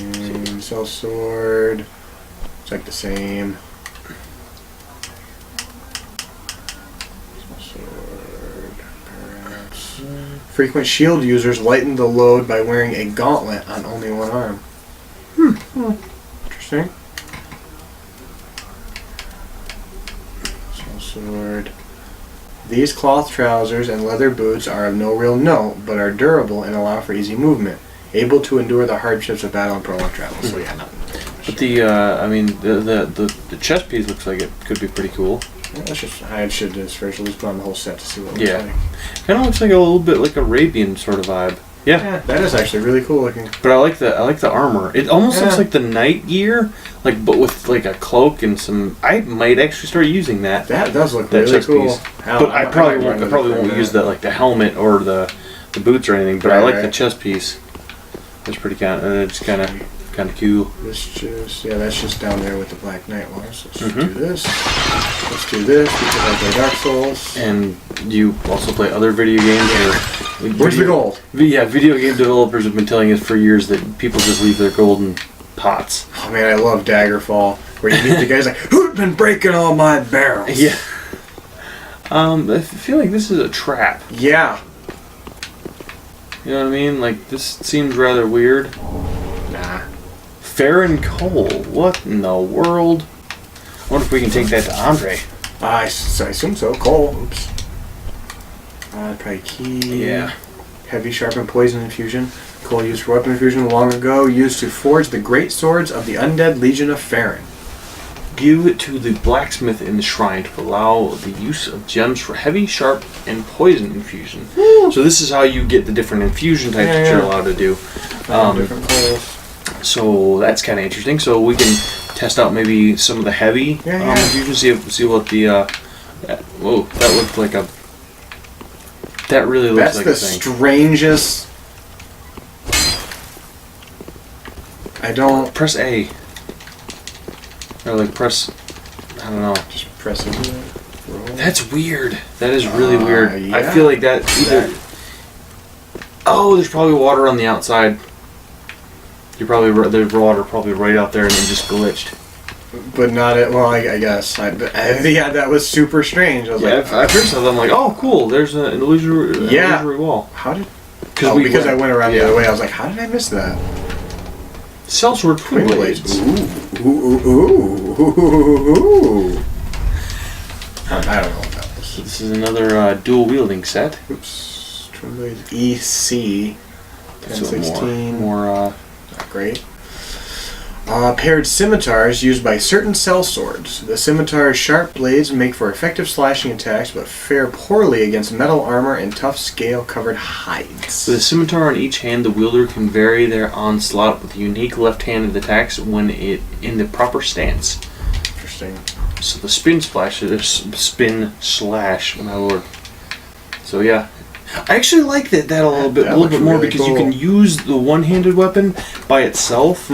Sellsword. It's like the same. Frequent shield users lighten the load by wearing a gauntlet on only one arm. Interesting. Sword. These cloth trousers and leather boots are of no real note, but are durable and allow for easy movement, able to endure the hardships of battle and prolonged travel. So yeah, nothing. But the chest piece looks like it could be pretty cool. Yeah, I should just first at least put on the whole set to see what it Yeah. looks like. Kind of looks like a little bit like Arabian sort of vibe. Yeah. Yeah, that is actually really cool looking. But I like the armor. It almost looks Yeah. like the night gear, like but with like a cloak and some. I might actually start using that. That does look That really chest cool. piece. Hell, But I probably might won't. I run probably with won't that. use the helmet or the boots or anything. But I Right, like the right. chest piece. It's pretty kind. It's kind of cool. That's just down there with the Black Knight ones. Let's Mhm. do this. Let's do this because I play Dark Souls. And you also play other video games. Or Where's the gold? Yeah, video game developers have been telling us for years that people just leave their gold in pots. Oh man, I love Daggerfall. Where you meet the guys like, who's been breaking all my barrels? Yeah. I feel like this is a trap. Yeah. You know what I mean? Like this seems rather weird. Nah. Farron Cole. What in the world? I wonder if we can take that to Andre. I assume so. Cole. Oops. Probably key. Yeah. Heavy sharpened poison infusion. Cole used for weapon infusion long ago, used to forge the great swords of the undead legion of Farron. Give it to the blacksmith in the shrine to allow the use of gems for heavy, sharp, and poison infusion. So this is how you get the different infusion types that you're allowed to do. Different Coles. So that's kind of interesting. So we can test out maybe some of the heavy infusions. See what the. Whoa, that looked like a. That really looks That's like the a thing. strangest. I don't. Press A. Or like press. I don't know. Just press into it. Roll. That's weird. That is really weird. I yeah. feel like that either. Oh, there's probably water on the outside. There's water probably right out there and it just glitched. But not it. Well, I guess. Yeah, that was super strange. I was Yeah, like, at first I was like, oh, cool. There's an illusory wall. how did? Because Because I went around the other way. I was like, how did I miss that? Sellsword twin blades. Ooh. I don't know what that was. So this is another dual wielding set. Oops. Twin blades EC. So 1016. more Not great. Paired scimitars used by certain sellswords. The scimitar's sharp blades make for effective slashing attacks, but fare poorly against metal armor and tough scale-covered hides. With a scimitar in each hand, the wielder can vary their onslaught with unique left-handed attacks when in the proper stance. Interesting. So the spin slash, my lord. So yeah, I actually like that a little bit, That looks more really because you cool. can use the one-handed weapon by itself,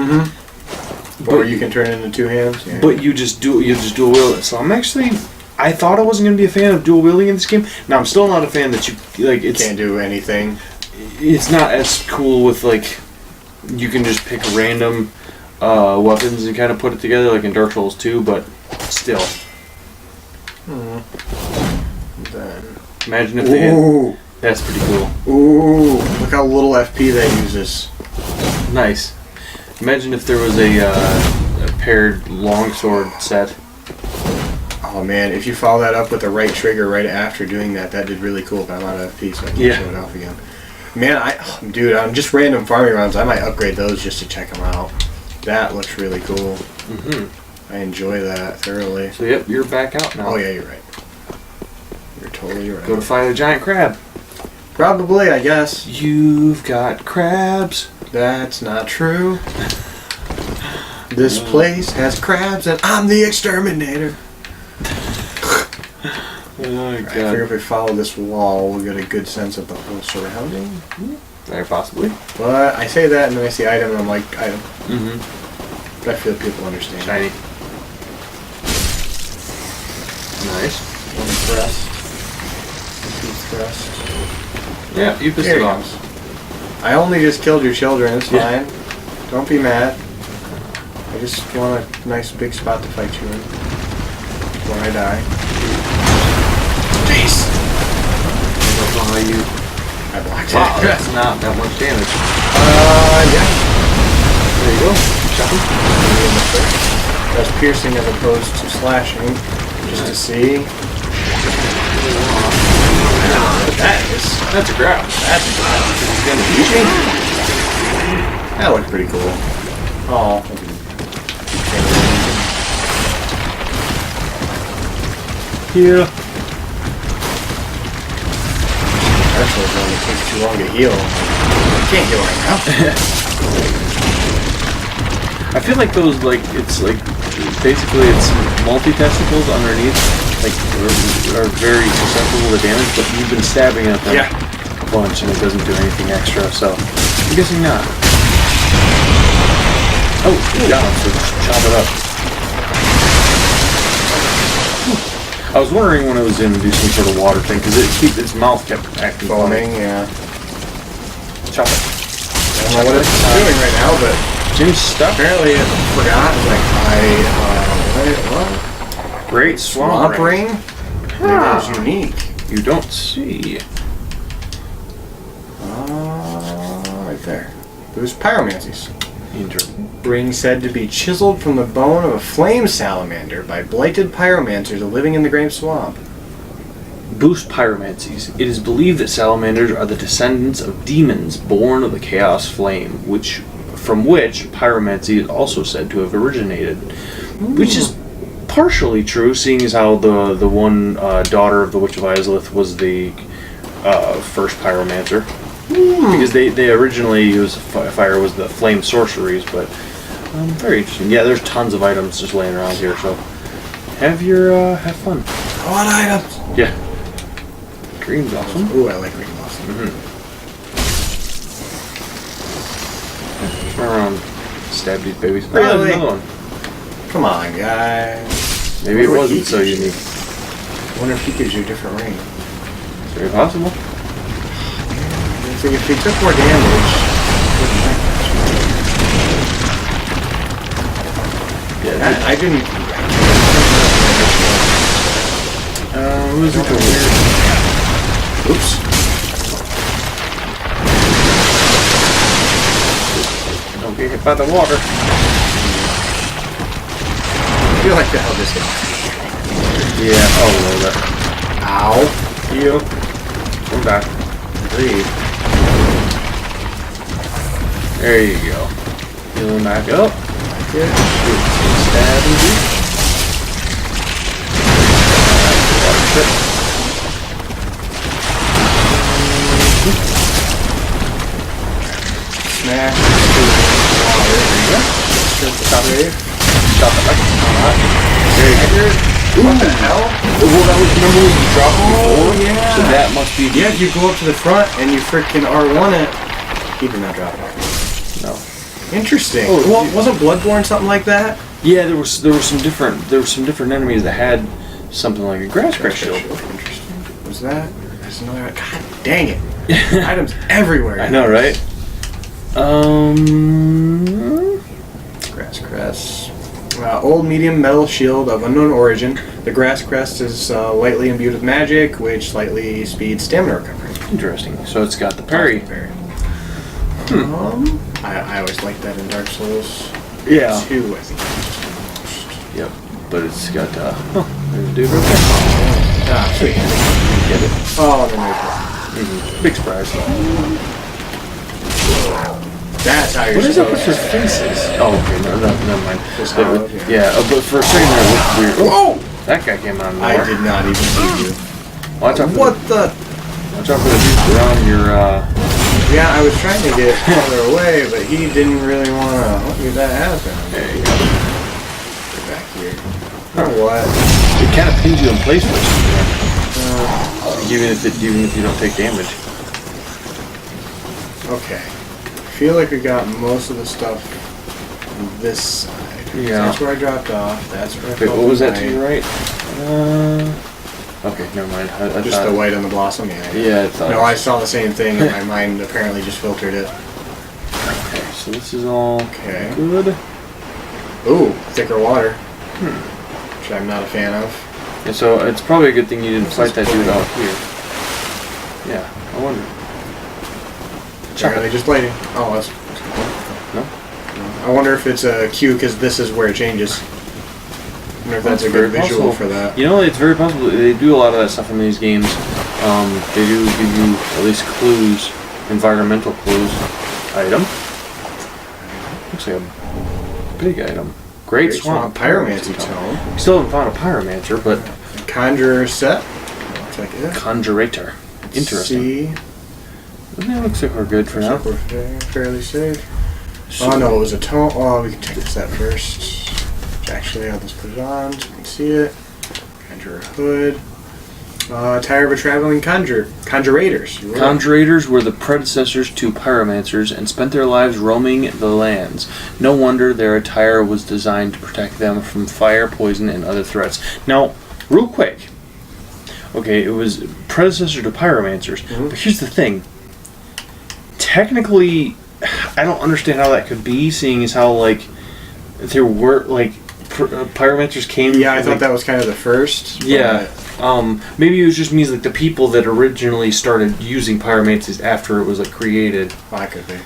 Or you can turn it into two hands. Yeah. but you just dual wield it. So I thought I wasn't going to be a fan of dual wielding in this game. Now I'm still not a fan that you like. you can't do anything. It's not as cool with like you can just pick random weapons and kind of put it together like in Dark Souls 2, but still. Then. Imagine if they had, Ooh, that's pretty cool. ooh! Look how little FP that uses. Nice. Imagine if there was a paired longsword set. Oh man, if you follow that up with the right trigger right after doing that, that did really cool. But I'm out of FP, so I can't Yeah. show it off again. Man, dude, on just random farming rounds, I might upgrade those just to check them out. That looks really cool. I enjoy that thoroughly. So yep, you're back out now. Oh yeah, you're right. You're totally right. Go to fight a giant crab. Probably, I guess. You've got crabs. That's not true. This place has crabs and I'm the exterminator. Oh my I figure if we follow this wall, we'll get a good sense of the whole surrounding. Very possibly. But I say that and then I see item and I'm like, item. Mm-hmm. But I feel people understand. Shiny. Nice. One thrust. Two thrust. Yeah, you pissed There it he off. goes. I only just killed your children, it's Yeah. fine. Don't be mad. I just want a nice big spot to fight you in. When I die. Jeez! I don't know how you... I blocked Wow, it. that's not that much damage. Yeah. There you go. Shot him. That's piercing as opposed to slashing. Just to see. That is. That's a grab. That's He's gonna beat me. That looked pretty cool. Oh. Yeah. Actually, one that takes too long to heal. I can't heal right now. I feel like those, like, it's like, basically it's multi-testicles underneath, like, are very susceptible to damage, but you've been stabbing at them a bunch and it doesn't do anything extra, so I'm guessing not. Oh, got him, so just chop it up. I was wondering when it was in to do some sort of water thing, because its mouth kept acting Foaming, funny. yeah. Chop it. I don't know what it's doing right now, but Jim's stuck. apparently it forgot. What? Great Swamp ring? That is unique. You don't see. Right there. There's pyromancies. Interesting. Ring said to be chiseled from the bone of a flame salamander by blighted pyromancers living in the Great Swamp. Boost pyromancies. It is believed that salamanders are the descendants of demons born of the chaos flame, from which pyromancy is also said to have originated. Which is partially true, seeing as how the one daughter of the Witch of Izalith was the first pyromancer. Because they originally used fire was the flame sorceries, but very interesting. Yeah, there's tons of items just laying around here, so have fun. What items? Yeah. Green's awesome. Ooh, I like green blossom. Turn around, stab these babies. Oh, Really? there's another one. Come on, guys. Maybe it Wonder what wasn't he so gives you. unique. I wonder if he gives you a different ring. It's very possible. So if he took more damage, Yeah. I didn't. Who's it going? Oops. Don't get hit by the water. I feel like that just hit. Yeah, oh, a little bit. Ow. Heal. Come back. Breathe. There you go. Healing back up. Good. Stab and beat. Water trip. Smash. There you go. Stop wave. Stop it. Alright. There you go. What the hell? Well, that was remember when you dropped before? yeah. So that must be. Yeah, if you go up to the front and you freaking R1 it, he did not drop it. No. Interesting. Oh, Well, wasn't Bloodborne something like that? Yeah, there were some different enemies that had something like a grass crest shield. Interesting. Was that? There's another. God dang it! Items everywhere. I know, right? Grass crest. Old medium metal shield of unknown origin. The grass crest is lightly imbued with magic, which slightly speeds stamina recovery. Interesting. So it's got the parry. I always liked that in Dark Souls. Yeah. 2, I think. Yep. But it's got there's a dude right there. Ah, sweet. Get it. Oh, then there's Big surprise. That's how you're What is up with supposed her to. faces? Oh, okay, never mind. Just But, how, yeah, but for a second there it looked weird. Oh, Whoa! that guy came out of I nowhere. did not even see you. Watch out for What the? Watch out for the dudes around your. Yeah, I was trying to get farther away, but he didn't really want to let me that happen. There you go. Get back here. Or what? It kind of pins you in place for a second. Even if you don't take damage. Okay. I feel like we got most of the stuff on this side. Yeah. That's where I dropped off. That's where I Wait, felt what was the that to night. your right? Okay, never mind. I Just thought, the white on the blossom, yeah. Yeah, I thought. No, I saw the same thing, and my mind apparently just filtered it. Okay, so this is all Okay. good. Ooh, thicker water. Which I'm not a fan of. And so it's probably a good thing you didn't fight that dude out here. Yeah, I wonder. Are they just lighting? Oh, that's No? I wonder if it's a cue because this is where it changes. I wonder if that's a good very visual possible. for that. You know, it's very possible. They do a lot of that stuff in these games. They do give you at least clues, environmental clues. Item. Looks like a big item. Great Swamp Pyromancy Tome. Still haven't found a Pyromancer, but Conjurer set. Looks like it. Conjurator. Interesting. See. That looks like we're good for now. Looks like we're fairly safe. Oh no, it was a tome. Oh, we can check this out first. Actually, I'll just put it on so we can see it. Conjurer hood. Tire of a traveling conjurators. You were right. Conjurators were the predecessors to pyromancers and spent their lives roaming the lands. No wonder their attire was designed to protect them from fire, poison, and other threats. Now, real quick. Okay, it was predecessor to pyromancers, but here's the thing. Technically, I don't understand how that could be, seeing as how, like, there were, like, pyromancers came... Yeah, I like, thought that was kind of the first. Yeah. Maybe it just means, like, the people that originally started using pyromancies after it was, like, created. Well, that could be.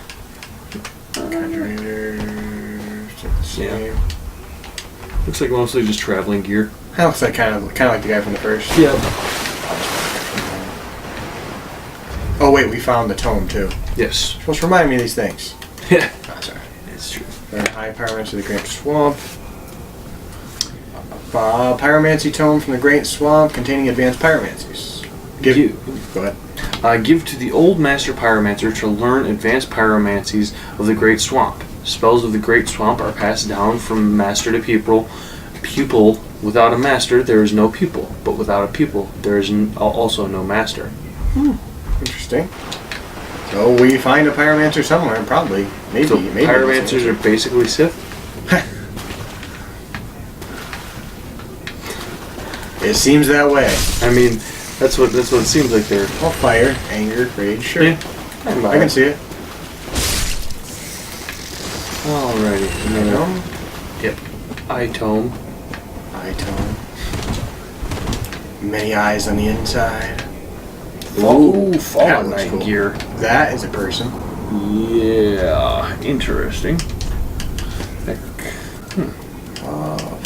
Conjurators. Yeah. Looks like mostly just traveling gear. That looks like kind of like the guy from the first. Yeah. Oh wait, we found the tome too. Yes. Supposed to remind me of these things. Yeah. Oh, sorry. It's true. High Pyromancy of the Great Swamp. Pyromancy Tome from the Great Swamp containing advanced pyromancies. Go ahead. Give to the old master pyromancer to learn advanced pyromancies of the Great Swamp. Spells of the Great Swamp are passed down from master to pupil. Pupil. Without a master, there is no pupil. But without a pupil, there is also no master. Interesting. So we find a pyromancer somewhere, probably. Maybe. So maybe. pyromancers are basically Sith. It seems that way. I mean, that's what it seems like they're. Oh, fire, anger, rage. Sure. Yeah. I can see it. Alrighty. Tome. Yep. Itome. Tome. Many eyes on the inside. Ooh, that Fallen looks Knight cool. gear. That is a person. Yeah, interesting.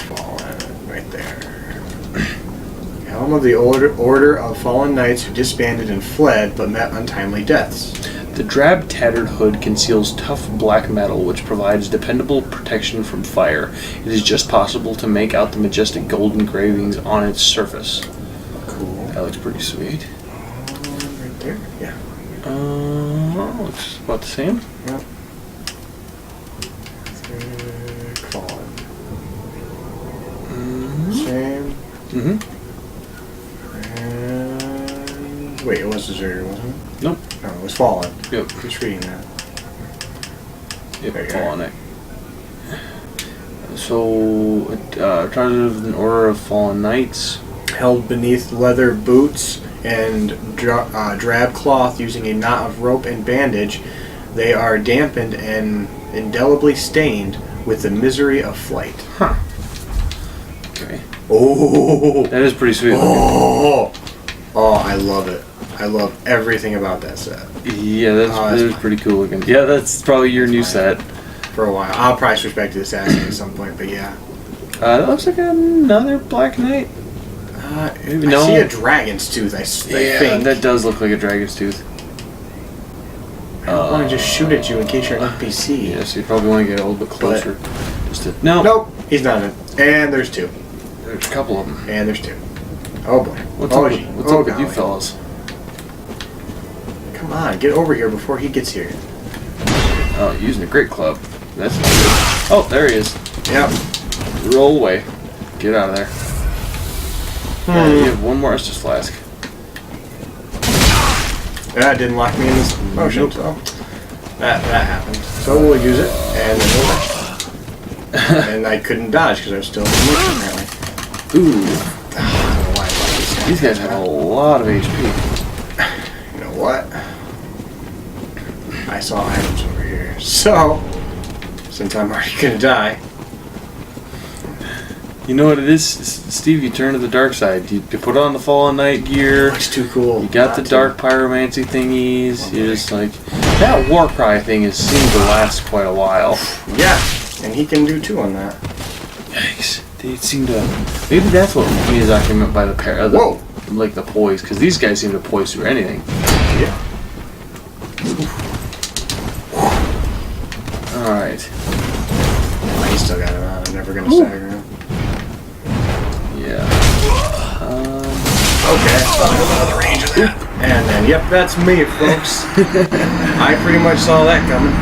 Fallen, right there. Helm of the Order of Fallen Knights who disbanded and fled, but met untimely deaths. The drab, tattered hood conceals tough black metal, which provides dependable protection from fire. It is just possible to make out the majestic gold engravings on its surface. Cool. That looks pretty sweet. Right there. Yeah. Looks about the same. Yep. Fallen. Same. Mm-hmm. And... Wait, it was deserted, wasn't it? Nope. No, it was fallen. Yep. Just reading that. Yep. There you Fallen Knight. So, charged with an order of fallen knights. Held beneath leather boots and drab cloth using a knot of rope and bandage, they are dampened and indelibly stained with the misery of flight. Huh. Okay. Oh! That is pretty sweet. Oh! Oh, I love it. I love everything about that set. Yeah, that's that's pretty cool looking. Yeah, that's probably your new set. For a while. I'll probably switch back to the assassin at some point, but yeah. That looks like another Black Knight. I see a dragon's tooth, I think. That does look like a dragon's tooth. I don't want to just shoot at you in case you're an NPC. Yeah, so you probably want to get a little bit closer. No. Nope, he's not in. And there's two. There's a couple of them. And there's two. Oh boy. What's oh, up, what's up with you golly. fellas? Come on, get over here before he gets here. Oh, using a great club. That's not good. Oh, there he is. Yep. Roll away. Get out of there. Yeah, you have one more Estus Flask. That didn't lock me in this motion, so that happened. So we'll use it, and then we'll rush. And I couldn't dodge because I was still in the motion, apparently. Ooh. I don't know why I like this guy. These guys have a lot of HP. You know what? I saw items over here. So, since I'm already gonna die. You know what it is, Steve? You turn to the dark side. You put on the Fallen Knight gear. Looks too cool. You got the dark pyromancy thingies. You're just like, that Warcry thing has seemed to last quite a while. Yeah, and he can do two on that. Yikes! They seem to. Maybe that's what Miyazaki meant by the pair. Whoa! Like the poise, because these guys seem to poise through anything. Yeah. All right. Oh, he still got it on. I'm never gonna stagger him. Yeah. Okay, I thought I was out of the range of that. And then, yep, that's me, folks. I pretty much saw that coming.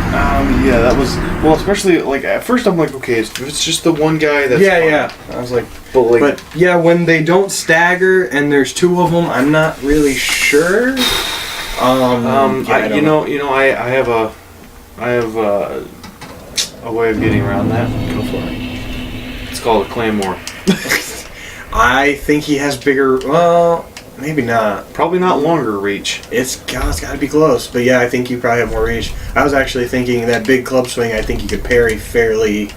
Yeah, that was well. Especially like at first, I'm like, okay, it's just the one guy. That's Yeah, fine. yeah. I was like, But but yeah, when they don't stagger and there's two of them, I'm not really sure. Yeah, I don't know. I have a way of getting around that. Go for it. It's called a claymore. I think he has bigger. Well, maybe not. Probably not longer reach. It's got to be close. But yeah, I think you probably have more reach. I was actually thinking that big club swing. I think you could parry fairly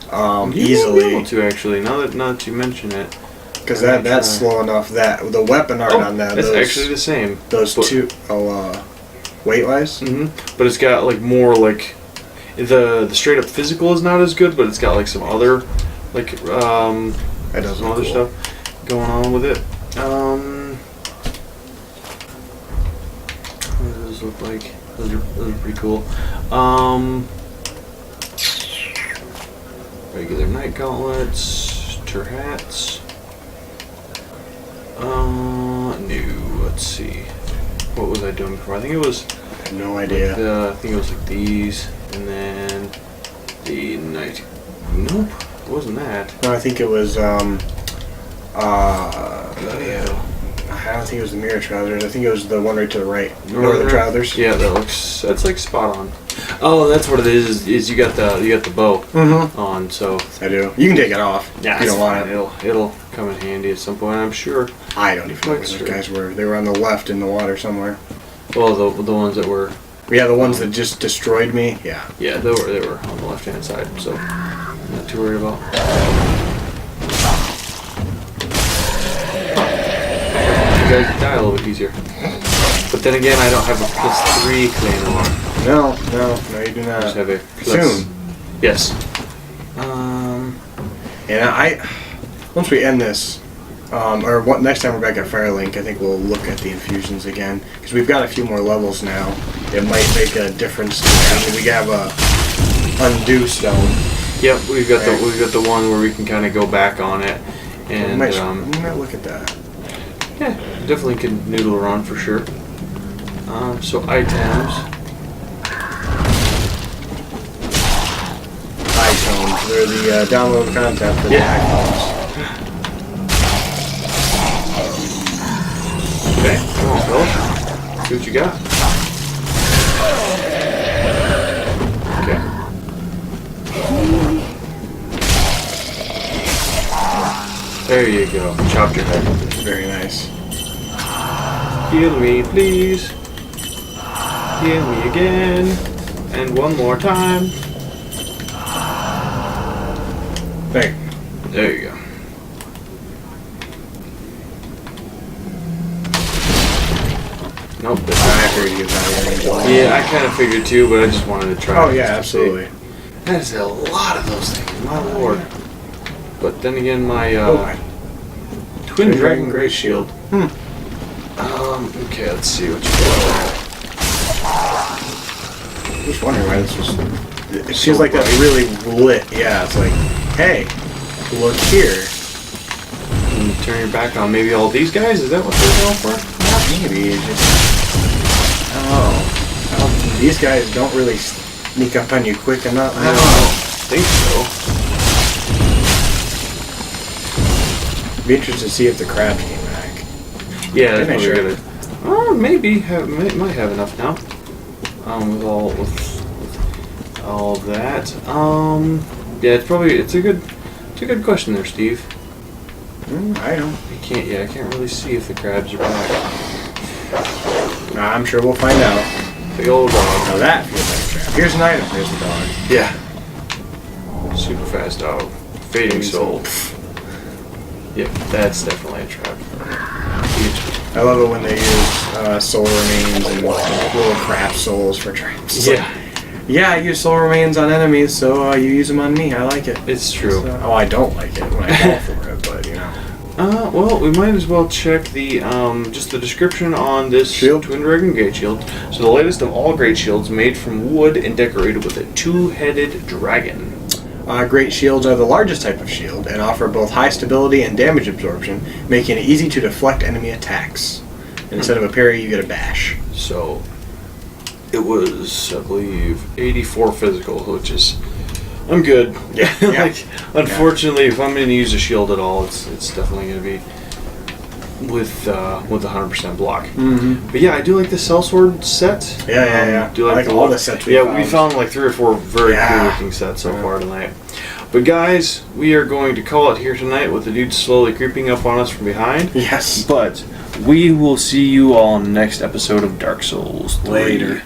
You may be easily. able to actually. Now that you mention it, Because that's slow enough. That the weapon art on that. It's those, actually the same. Those two. Weight wise. Mm-hmm. But it's got like more like the straight up physical is not as good, but it's got like some other like That does some look other cool. stuff going on with it. What do those look like? Those are pretty cool. Regular night gauntlets, tur hats. No, let's see. What was I doing before? I think it was. I have no idea. I think it was like these, and then the night. Nope, it wasn't that. No, I think it was. Bloody hell. I don't think it was the mirror trousers. I think it was the one right to the right. Northern trousers. Yeah, that's like spot on. Oh, that's what it is. Is you got the bow Mm-hmm. on, so I do. You can take it off. yeah, you don't want it. It'll come in handy at some point, I'm sure. I don't even know where That's those true. guys were. They were on the left in the water somewhere. Well, the ones that were Yeah, the ones that just destroyed me. Yeah. they were on the left hand side, so I'm not too worried about. You guys die a little bit easier. But then again, I don't have a +3 claymore. No, you do I not. just have a plus. Soon. Yes. And once we end this, next time we're back at Firelink, I think we'll look at the infusions again because we've got a few more levels now. It might make a difference. We have a undo stone. Yep, we've got the one where we can kind of go back on it, and we might look at that. yeah, definitely can noodle around for sure. So items. iTunes. They're the download content for the iPhones. Come on, fella. See what you got. Okay. There you go. Chopped your head. Very nice. Heal me, please. Heal me again. And one more time. There. There you go. Nope. I figured he was out of range. Yeah, I kind of figured too, but I just wanted to try. Oh, it yeah, just to see. absolutely. That is a lot of those things, my lord. But then again, my Twin Dragon Great Shield. Okay, let's see what you got. I was wondering why this was. It feels like that's really lit. Yeah, it's like, hey, look here. Can you turn your back on maybe all these guys? Is that what they're going for? Maybe it's just. I don't know. These guys don't really sneak up on you quick enough. I I don't don't know. think so. Be interested to see if the crabs came back. Yeah, that's Maybe probably sure. good. Oh, maybe might have enough now. With all of that. Yeah, it's a good question there, Steve. I don't. I can't really see if the crabs are back. I'm sure we'll find out. Big old dog. Now that feels like a trap. Here's an item. Here's the dog. Yeah. Super fast dog. Fading soul. Yep, that's definitely a trap. I love it when they use soul remains and little crap souls for traps. It's Yeah. Yeah, I use soul remains on enemies, so you use them on me. I like it. It's true. So, I don't like it when I fall for it, but you know. Well, we might as well check the just the description on this Shield? Twin Dragon Great Shield. So the latest of all Great Shields, made from wood and decorated with a two-headed dragon. Great shields are the largest type of shield and offer both high stability and damage absorption, making it easy to deflect enemy attacks. And instead of a parry, you get a bash. So it was, I believe, 84 physical, which is I'm good. Yeah. Like, unfortunately, if I'm going to use a shield at all, it's definitely going to be with 100% block. Mm-hmm. But yeah, I do like the sellsword set. Yeah. Do I like all the sets we we found like 3 or 4 very cool looking sets so Yeah. far tonight. But guys, we are going to call it here tonight with the dude slowly creeping up on us from behind. Yes. But we will see you all in the next episode of Dark Souls 3. Later.